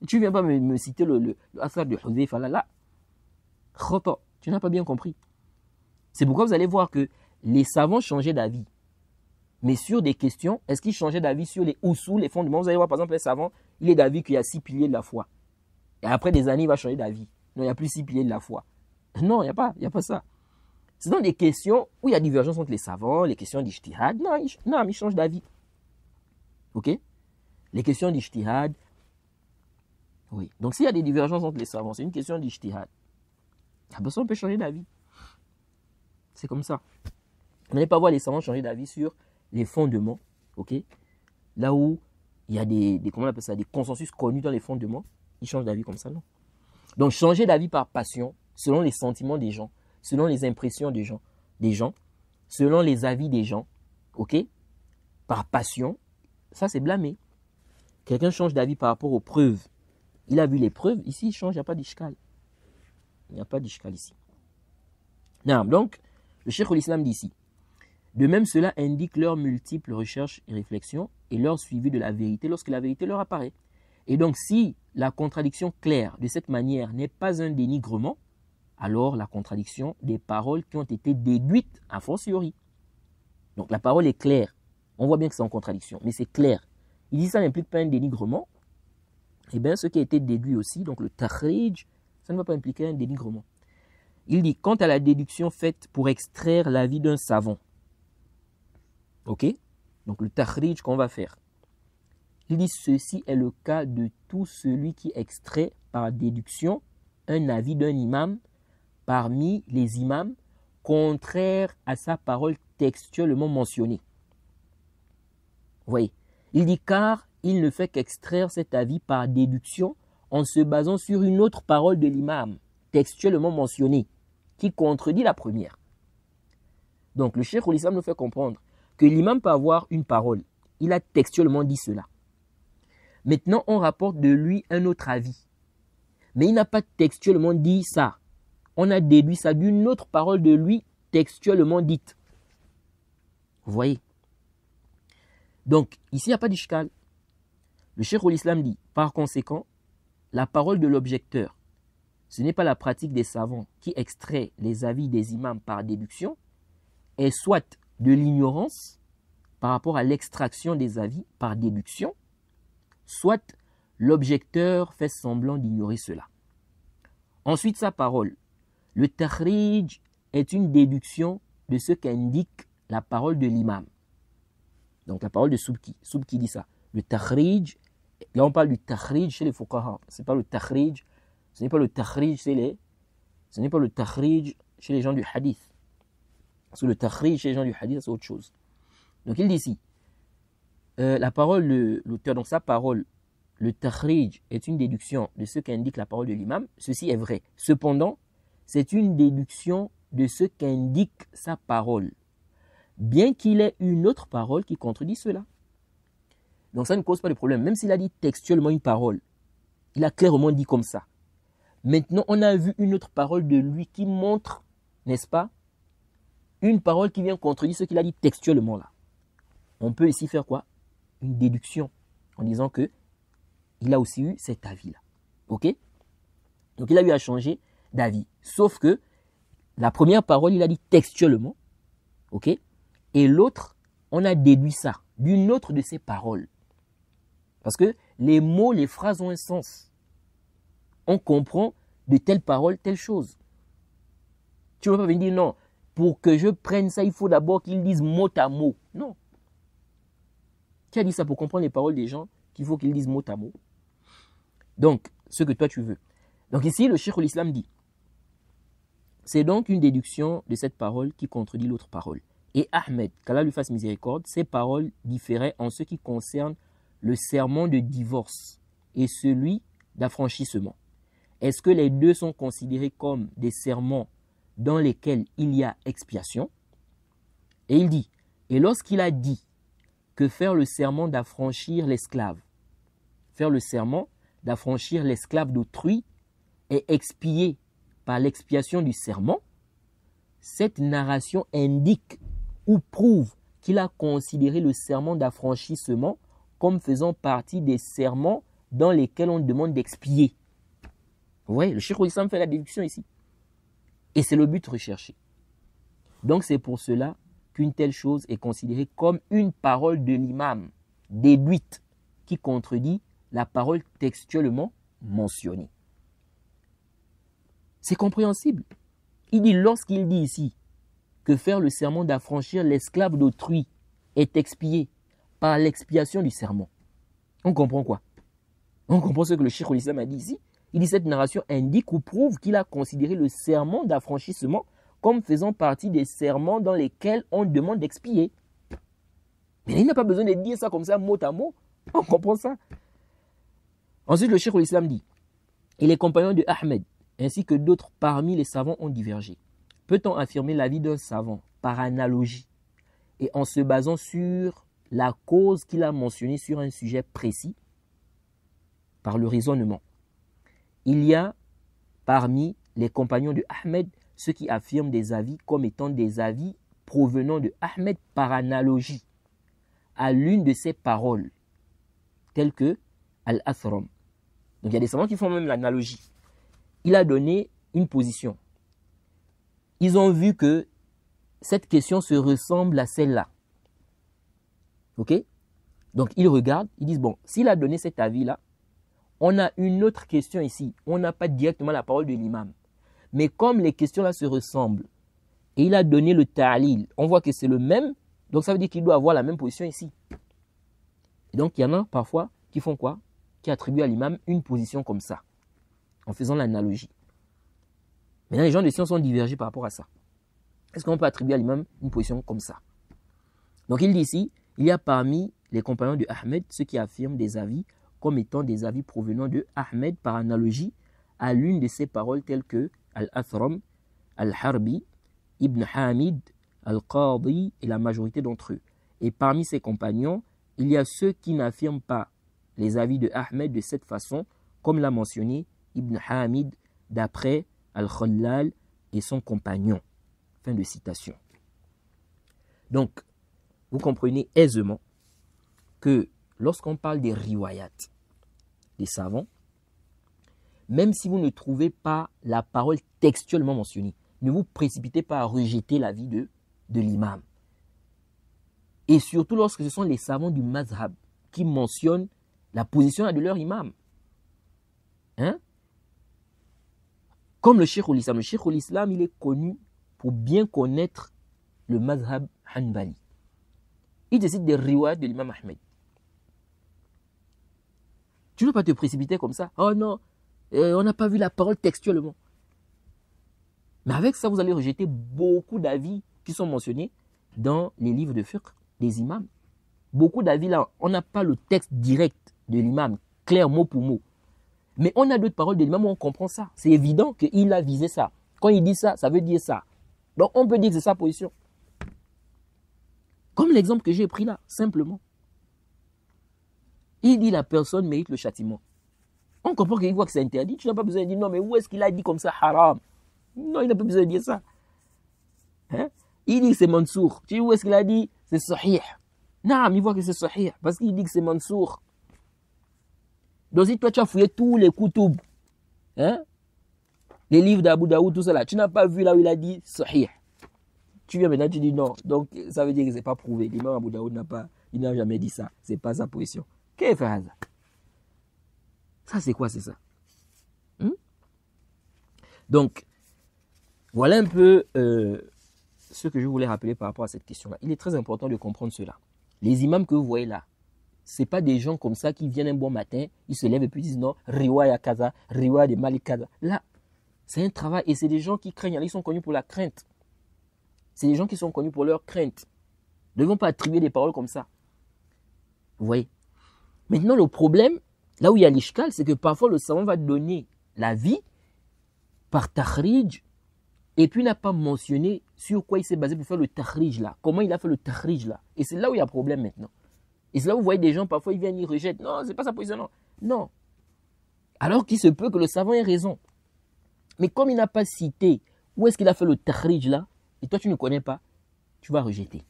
A: Tu ne viens pas me citer le athar de Huzaifa là. Khata, tu n'as pas bien compris. C'est pourquoi vous allez voir que les savants changeaient d'avis. Mais sur des questions, est-ce qu'ils changeaient d'avis sur les usul, les fondements? Vous allez voir, par exemple, les savants, il est d'avis qu'il y a 6 piliers de la foi. Et après des années, il va changer d'avis. Non, il n'y a plus 6 piliers de la foi. Non, il n'y a pas ça. C'est dans des questions où il y a divergence entre les savants, les questions d'ijtihad. Non, ils changent d'avis. OK? Les questions d'ijtihad. Oui. Donc, s'il y a des divergences entre les savants, c'est une question d'ijtihad. La personne peut changer d'avis. C'est comme ça. Vous n'allez pas voir les savants changer d'avis sur les fondements. OK? Là où il y a comment on appelle ça, des consensus connus dans les fondements, ils changent d'avis comme ça, non? Donc, changer d'avis par passion, selon les sentiments des gens, selon les impressions des gens, selon les avis des gens, ok, par passion, ça c'est blâmé. Quelqu'un change d'avis par rapport aux preuves. Il a vu les preuves, ici il change, il n'y a pas d'ishkal. Il n'y a pas d'ishkal ici. Non, donc, le Cheikh al-Islam dit ici, de même cela indique leurs multiples recherches et réflexions et leur suivi de la vérité lorsque la vérité leur apparaît. Et donc, si la contradiction claire de cette manière n'est pas un dénigrement, alors la contradiction des paroles qui ont été déduites a fortiori. Donc la parole est claire. On voit bien que c'est en contradiction, mais c'est clair. Il dit ça n'implique pas un dénigrement. Eh bien, ce qui a été déduit aussi, donc le takhrij, ça ne va pas impliquer un dénigrement. Il dit, quant à la déduction faite pour extraire l'avis d'un savant, ok, donc le takhrij qu'on va faire, il dit, ceci est le cas de tout celui qui extrait par déduction un avis d'un imam parmi les imams contraire à sa parole textuellement mentionnée. Vous voyez, il dit, car il ne fait qu'extraire cet avis par déduction en se basant sur une autre parole de l'imam textuellement mentionnée qui contredit la première. Donc le cheikh al-Islam nous fait comprendre que l'imam peut avoir une parole. Il a textuellement dit cela. Maintenant, on rapporte de lui un autre avis. Mais il n'a pas textuellement dit ça. On a déduit ça d'une autre parole de lui textuellement dite. Vous voyez? Donc, ici, il n'y a pas d'ishkal. Le cheikh al-Islam dit, par conséquent, la parole de l'objecteur, ce n'est pas la pratique des savants qui extrait les avis des imams par déduction, est soit de l'ignorance par rapport à l'extraction des avis par déduction, soit l'objecteur fait semblant d'ignorer cela. Ensuite, sa parole. Le takhrij est une déduction de ce qu'indique la parole de l'imam. Donc la parole de Subki. Subki dit ça. Le takhrij, là on parle du takhrij chez les fuqaha. Ce n'est pas le takhrij, ce n'est pas le takhrij chez les gens du hadith. Parce que le takhrij chez les gens du hadith, c'est autre chose. Donc il dit ici, la parole de l'auteur, donc sa parole, le takhrij est une déduction de ce qu'indique la parole de l'imam. Ceci est vrai. Cependant, c'est une déduction de ce qu'indique sa parole, bien qu'il ait une autre parole qui contredit cela. Donc ça ne cause pas de problème. Même s'il a dit textuellement une parole, il a clairement dit comme ça. Maintenant, on a vu une autre parole de lui qui montre, n'est-ce pas, une parole qui vient contredire ce qu'il a dit textuellement là. On peut ici faire quoi? Une déduction en disant que il a aussi eu cet avis-là. Ok? Donc il a eu à changer d'avis. Sauf que la première parole, il a dit textuellement. Ok? Et l'autre, on a déduit ça d'une autre de ses paroles. Parce que les mots, les phrases ont un sens. On comprend de telle parole, telle chose. Tu ne vas pas venir dire non. Pour que je prenne ça, il faut d'abord qu'ils disent mot à mot. Non. Qui a dit ça pour comprendre les paroles des gens qu'il faut qu'ils disent mot à mot? Donc, ce que toi tu veux. Donc ici, le cheikh al-Islam dit, c'est donc une déduction de cette parole qui contredit l'autre parole. Et Ahmed, qu'Allah lui fasse miséricorde, ces paroles différaient en ce qui concerne le serment de divorce et celui d'affranchissement. Est-ce que les deux sont considérés comme des serments dans lesquels il y a expiation? Et il dit, et lorsqu'il a dit que faire le serment d'affranchir l'esclave, faire le serment d'affranchir l'esclave d'autrui est expié par l'expiation du serment, cette narration indique ou prouve qu'il a considéré le serment d'affranchissement comme faisant partie des serments dans lesquels on demande d'expier. Vous voyez, le cheikh al-Islam fait la déduction ici. Et c'est le but recherché. Donc c'est pour cela qu'une telle chose est considérée comme une parole de l'imam déduite qui contredit la parole textuellement mentionnée. C'est compréhensible. Il dit, lorsqu'il dit ici que faire le serment d'affranchir l'esclave d'autrui est expié par l'expiation du serment, on comprend quoi? On comprend ce que le cheikh al-Islam a dit ici. Il dit, cette narration indique ou prouve qu'il a considéré le serment d'affranchissement comme faisant partie des serments dans lesquels on demande d'expier. Mais il n'a pas besoin de dire ça comme ça, mot à mot. On comprend ça. Ensuite, le cheikh al-Islam dit, et les compagnons de Ahmed, ainsi que d'autres parmi les savants ont divergé. Peut-on affirmer l'avis d'un savant par analogie et en se basant sur la cause qu'il a mentionnée sur un sujet précis par le raisonnement? Il y a parmi les compagnons de Ahmed ceux qui affirment des avis comme étant des avis provenant de Ahmed par analogie à l'une de ses paroles, telles que Al-Athram, Donc il y a des savants qui font même l'analogie. Il a donné une position. Ils ont vu que cette question se ressemble à celle-là. Ok? Donc ils regardent, ils disent, bon, s'il a donné cet avis-là, on a une autre question ici. On n'a pas directement la parole de l'imam. Mais comme les questions-là se ressemblent, et il a donné le ta'lil, on voit que c'est le même, donc ça veut dire qu'il doit avoir la même position ici. Et donc il y en a parfois qui font quoi? Qui attribuent à l'imam une position comme ça, en faisant l'analogie. Maintenant, les gens de science ont divergé par rapport à ça. Est-ce qu'on peut attribuer à l'imam une position comme ça? Donc il dit ici, il y a parmi les compagnons de Ahmed ceux qui affirment des avis comme étant des avis provenant de Ahmed par analogie à l'une de ses paroles telles que Al-Athram, Al-Harbi, Ibn Hamid, Al-Qadi et la majorité d'entre eux. Et parmi ses compagnons, il y a ceux qui n'affirment pas les avis de Ahmed de cette façon, comme l'a mentionné Ibn Hamid d'après Al-Khallal et son compagnon. Fin de citation. Donc, vous comprenez aisément que lorsqu'on parle des riwayat, des savants, même si vous ne trouvez pas la parole textuellement mentionnée, ne vous précipitez pas à rejeter l'avis de l'imam. Et surtout lorsque ce sont les savants du mazhab qui mentionnent la position de leur imam. Hein? Comme le Cheikh al-Islam. Le Cheikh al-Islam, il est connu pour bien connaître le mazhab hanbali. Il décide des riwayat de l'imam Ahmed. Tu ne peux pas te précipiter comme ça. Oh non, on n'a pas vu la parole textuellement. Mais avec ça, vous allez rejeter beaucoup d'avis qui sont mentionnés dans les livres de fiqh des imams. Beaucoup d'avis là, on n'a pas le texte direct de l'imam, clair mot pour mot. Mais on a d'autres paroles de l'imam où on comprend ça. C'est évident qu'il a visé ça. Quand il dit ça, ça veut dire ça. Donc on peut dire que c'est sa position. Comme l'exemple que j'ai pris là, simplement. Il dit la personne mérite le châtiment. On comprend qu'il voit que c'est interdit. Tu n'as pas besoin de dire non, mais où est-ce qu'il a dit comme ça haram? Non, il n'a pas besoin de dire ça. Hein? Il dit que c'est Mansour. Tu sais où est-ce qu'il a dit? C'est sahih. Non, mais il voit que c'est sahih. Parce qu'il dit que c'est Mansour. Donc si toi tu as fouillé tous les koutoub, hein? Les livres d'Abu Daoud, tout ça là, tu n'as pas vu là où il a dit sahih. Tu viens maintenant, tu dis non. Donc ça veut dire que ce n'est pas prouvé. L'imam Abu Daoud n'a jamais dit ça. Ce n'est pas sa position. Qu'est-ce que c'est ça? Ça c'est quoi, c'est ça? Donc, voilà un peu ce que je voulais rappeler par rapport à cette question-là. Il est très important de comprendre cela. Les imams que vous voyez là, ce n'est pas des gens comme ça qui viennent un bon matin, ils se lèvent et puis disent non, riwaya kaza, riwaya de Malik kaza. Là, c'est un travail et c'est des gens qui craignent. Ils sont connus pour la crainte. C'est des gens qui sont connus pour leur crainte. Ils ne vont pas attribuer des paroles comme ça. Vous voyez? Maintenant, le problème, là où il y a l'ishkal, c'est que parfois le savant va donner la vie par takhrij et puis n'a pas mentionné sur quoi il s'est basé pour faire le takhrij là. Comment il a fait le takhrij là. Et c'est là où il y a problème maintenant. Et c'est là où vous voyez des gens, parfois ils viennent, ils rejettent. Non, c'est pas sa position, non. Non. Alors qu'il se peut que le savant ait raison. Mais comme il n'a pas cité où est-ce qu'il a fait le takhrij là, et toi tu ne connais pas, tu vas rejeter.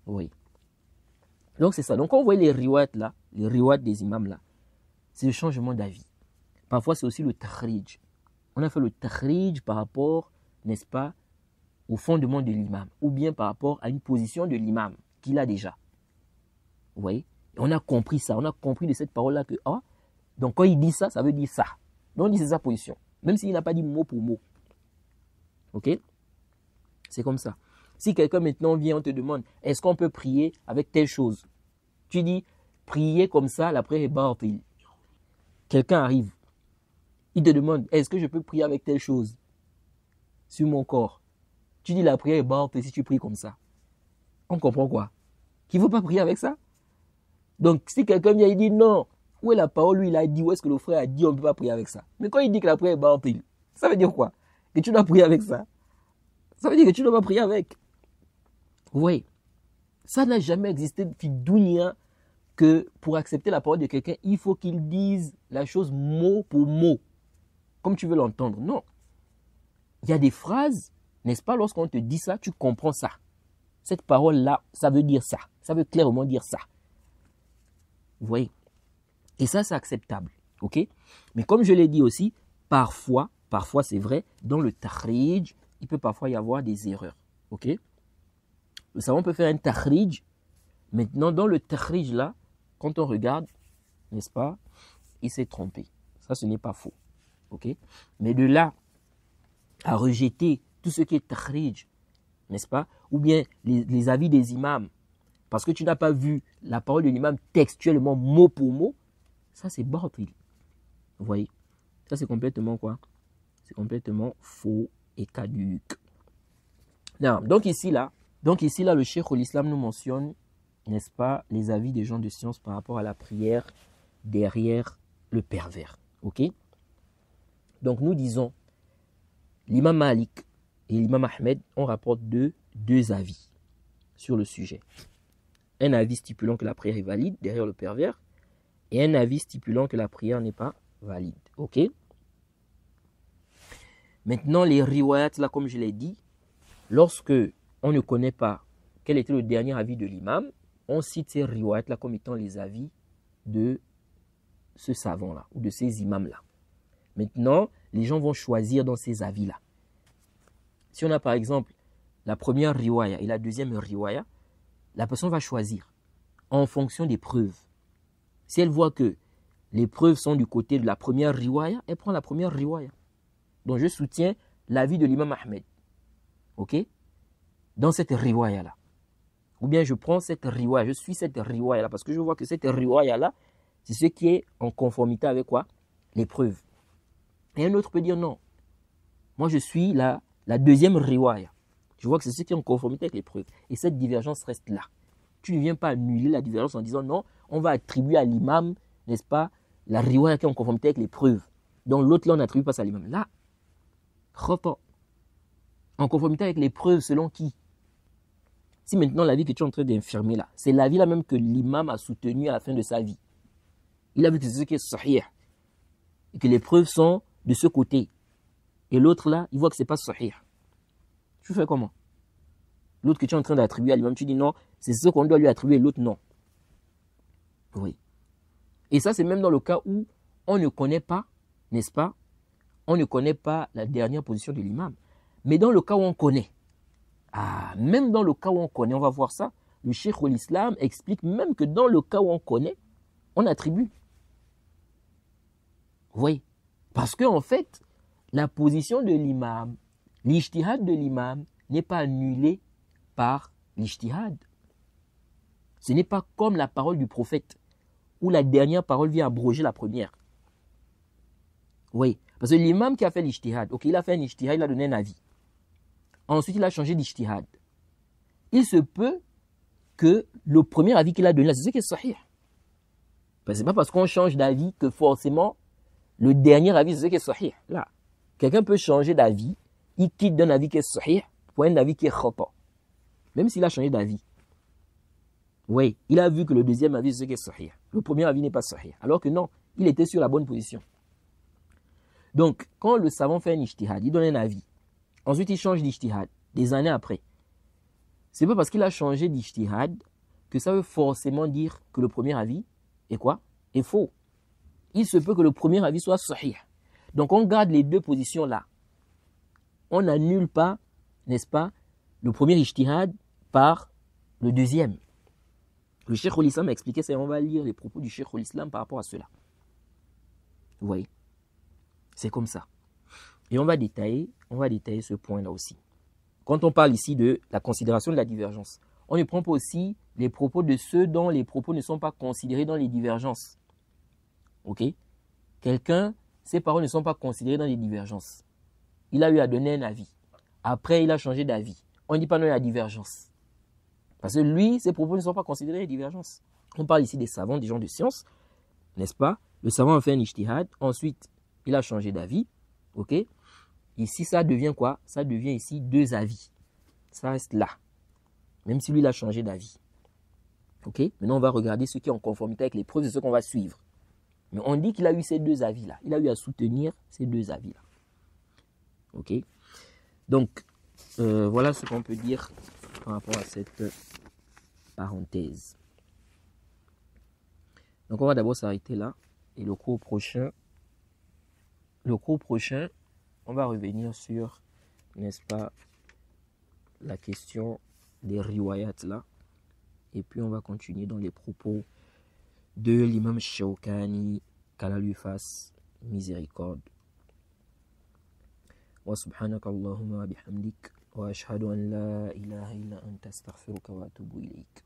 A: Oui. Donc c'est ça. Donc quand vous voyez les riwayat là, les riwayat des imams là, c'est le changement d'avis. Parfois c'est aussi le takhrij. On a fait le takhrij par rapport, n'est-ce pas, au fondement de l'imam, ou bien par rapport à une position de l'imam qu'il a déjà. Vous voyez? Et on a compris ça, on a compris de cette parole-là que, ah, donc quand il dit ça, ça veut dire ça. Donc on dit c'est sa position, même s'il n'a pas dit mot pour mot. Ok? C'est comme ça. Si quelqu'un maintenant vient, on te demande, est-ce qu'on peut prier avec telle chose? Tu dis, prier comme ça, la prière est batil. Quelqu'un arrive, il te demande, est-ce que je peux prier avec telle chose sur mon corps? Tu dis, la prière est batil si tu pries comme ça. On comprend quoi? Qu'il ne faut pas prier avec ça? Donc, si quelqu'un vient et dit, non, où est la parole, lui, il a dit, où est-ce que le frère a dit, on ne peut pas prier avec ça? Mais quand il dit que la prière est batil, ça veut dire quoi? Que tu dois prier avec ça? Ça veut dire que tu ne dois pas prier avec. Oui. Ça n'a jamais existé depuis Dunia que pour accepter la parole de quelqu'un, il faut qu'il dise la chose mot pour mot, comme tu veux l'entendre. Non. Il y a des phrases, n'est-ce pas, lorsqu'on te dit ça, tu comprends ça. Cette parole-là, ça veut dire ça. Ça veut clairement dire ça. Vous voyez? Et ça, c'est acceptable. Ok? Mais comme je l'ai dit aussi, parfois c'est vrai, dans le takhrij, il peut parfois y avoir des erreurs. Ok? Le savant peut faire un takhrij. Maintenant, dans le takhrij là, quand on regarde, n'est-ce pas, il s'est trompé. Ça, ce n'est pas faux. Ok? Mais de là à rejeter tout ce qui est takhrij, n'est-ce pas, ou bien les avis des imams, parce que tu n'as pas vu la parole de l'imam textuellement, mot pour mot, ça c'est batil. Vous voyez? Ça c'est complètement quoi? C'est complètement faux et caduc. Non, donc ici là, le Cheikh l'Islam nous mentionne, n'est-ce pas, les avis des gens de science par rapport à la prière derrière le pervers. Ok? Donc nous disons, l'imam Malik et l'imam Ahmed, on rapporte deux avis sur le sujet. Un avis stipulant que la prière est valide derrière le pervers et un avis stipulant que la prière n'est pas valide. Ok? Maintenant, les riwayat, là, comme je l'ai dit, lorsque on ne connaît pas quel était le dernier avis de l'imam, on cite ces riwayat là comme étant les avis de ce savant-là ou de ces imams-là. Maintenant, les gens vont choisir dans ces avis-là. Si on a par exemple la première riwaya et la deuxième riwaya, la personne va choisir en fonction des preuves. Si elle voit que les preuves sont du côté de la première riwaya, elle prend la première riwaya. Donc je soutiens l'avis de l'imam Ahmed. Ok? Dans cette riwaya-là. Ou bien je prends cette riwaya, je suis cette riwaya-là, parce que je vois que cette riwaya-là, c'est ce qui est en conformité avec quoi? Les preuves. Et un autre peut dire non. Moi je suis la deuxième riwaya. Je vois que c'est ce qui est en conformité avec les preuves. Et cette divergence reste là. Tu ne viens pas annuler la divergence en disant non, on va attribuer à l'imam, n'est-ce pas, la riwaya qui est en conformité avec les preuves. Donc l'autre là, on n'attribue pas ça à l'imam. Là, khata. En conformité avec les preuves selon qui? Si maintenant l'avis que tu es en train d'infirmer là, c'est l'avis là même que l'imam a soutenu à la fin de sa vie. Il a vu que c'est ce qui est sahih. Et que les preuves sont de ce côté. Et l'autre là, il voit que ce n'est pas sahih. Tu fais comment? L'autre que tu es en train d'attribuer à l'imam, tu dis non, c'est ce qu'on doit lui attribuer, l'autre non. Oui. Et ça, c'est même dans le cas où on ne connaît pas, n'est-ce pas? On ne connaît pas la dernière position de l'imam. Mais dans le cas où on connaît, même dans le cas où on connaît, on va voir ça, le Cheikh l'Islam explique même que dans le cas où on connaît, on attribue. Vous voyez? Parce qu'en fait, la position de l'imam, l'ijtihad de l'imam n'est pas annulé par l'ijtihad. Ce n'est pas comme la parole du prophète, où la dernière parole vient abroger la première. Oui, parce que l'imam qui a fait l'ijtihad, ok, il a fait un ijtihad, il a donné un avis. Ensuite, il a changé d'ijtihad. Il se peut que le premier avis qu'il a donné, c'est ce qui est sahih. Ce n'est pas parce qu'on change d'avis que forcément le dernier avis, c'est ce qui est sahih. Là, quelqu'un peut changer d'avis, il quitte d'un avis qui est sahih pour un avis qui est khata. Même s'il a changé d'avis. Oui, il a vu que le deuxième avis, c'est ce qui est sahih. Le premier avis n'est pas sahih. Alors que non, il était sur la bonne position. Donc, quand le savant fait un ijtihad, il donne un avis. Ensuite, il change d'ijtihad des années après. C'est pas parce qu'il a changé d'ijtihad que ça veut forcément dire que le premier avis est quoi? Est faux. Il se peut que le premier avis soit sahih. Donc, on garde les deux positions là. On n'annule pas, n'est-ce pas, le premier ijtihad par le deuxième. Le Cheikh l'Islam a expliqué ça et on va lire les propos du Cheikh l'Islam par rapport à cela. Vous voyez? C'est comme ça. Et on va détailler ce point-là aussi. Quand on parle ici de la considération de la divergence, on ne prend pas aussi les propos de ceux dont les propos ne sont pas considérés dans les divergences. Ok? Quelqu'un, ses paroles ne sont pas considérées dans les divergences. Il a eu à donner un avis. Après, il a changé d'avis. On ne dit pas non, il y a divergence. Parce que lui, ses propos ne sont pas considérés les divergences. On parle ici des savants, des gens de science, n'est-ce pas? Le savant a fait un ijtihad, ensuite, il a changé d'avis. Ok? Ici, ça devient quoi? Ça devient ici deux avis. Ça reste là. Même si lui, il a changé d'avis. Ok? Maintenant, on va regarder ce qui est en conformité avec les preuves de ce qu'on va suivre. Mais on dit qu'il a eu ces deux avis-là. Il a eu à soutenir ces deux avis-là. Ok? Donc, voilà ce qu'on peut dire par rapport à cette parenthèse. Donc, on va d'abord s'arrêter là. Et le cours prochain, on va revenir sur, n'est-ce pas, la question des riwayat là. Et puis on va continuer dans les propos de l'imam Shawkani, qu'Allah lui fasse miséricorde. Wa subhanaka Allahumma wa bihamdik wa ashhadu an la ilaha illa anta astaghfiruka wa atubu ilayk.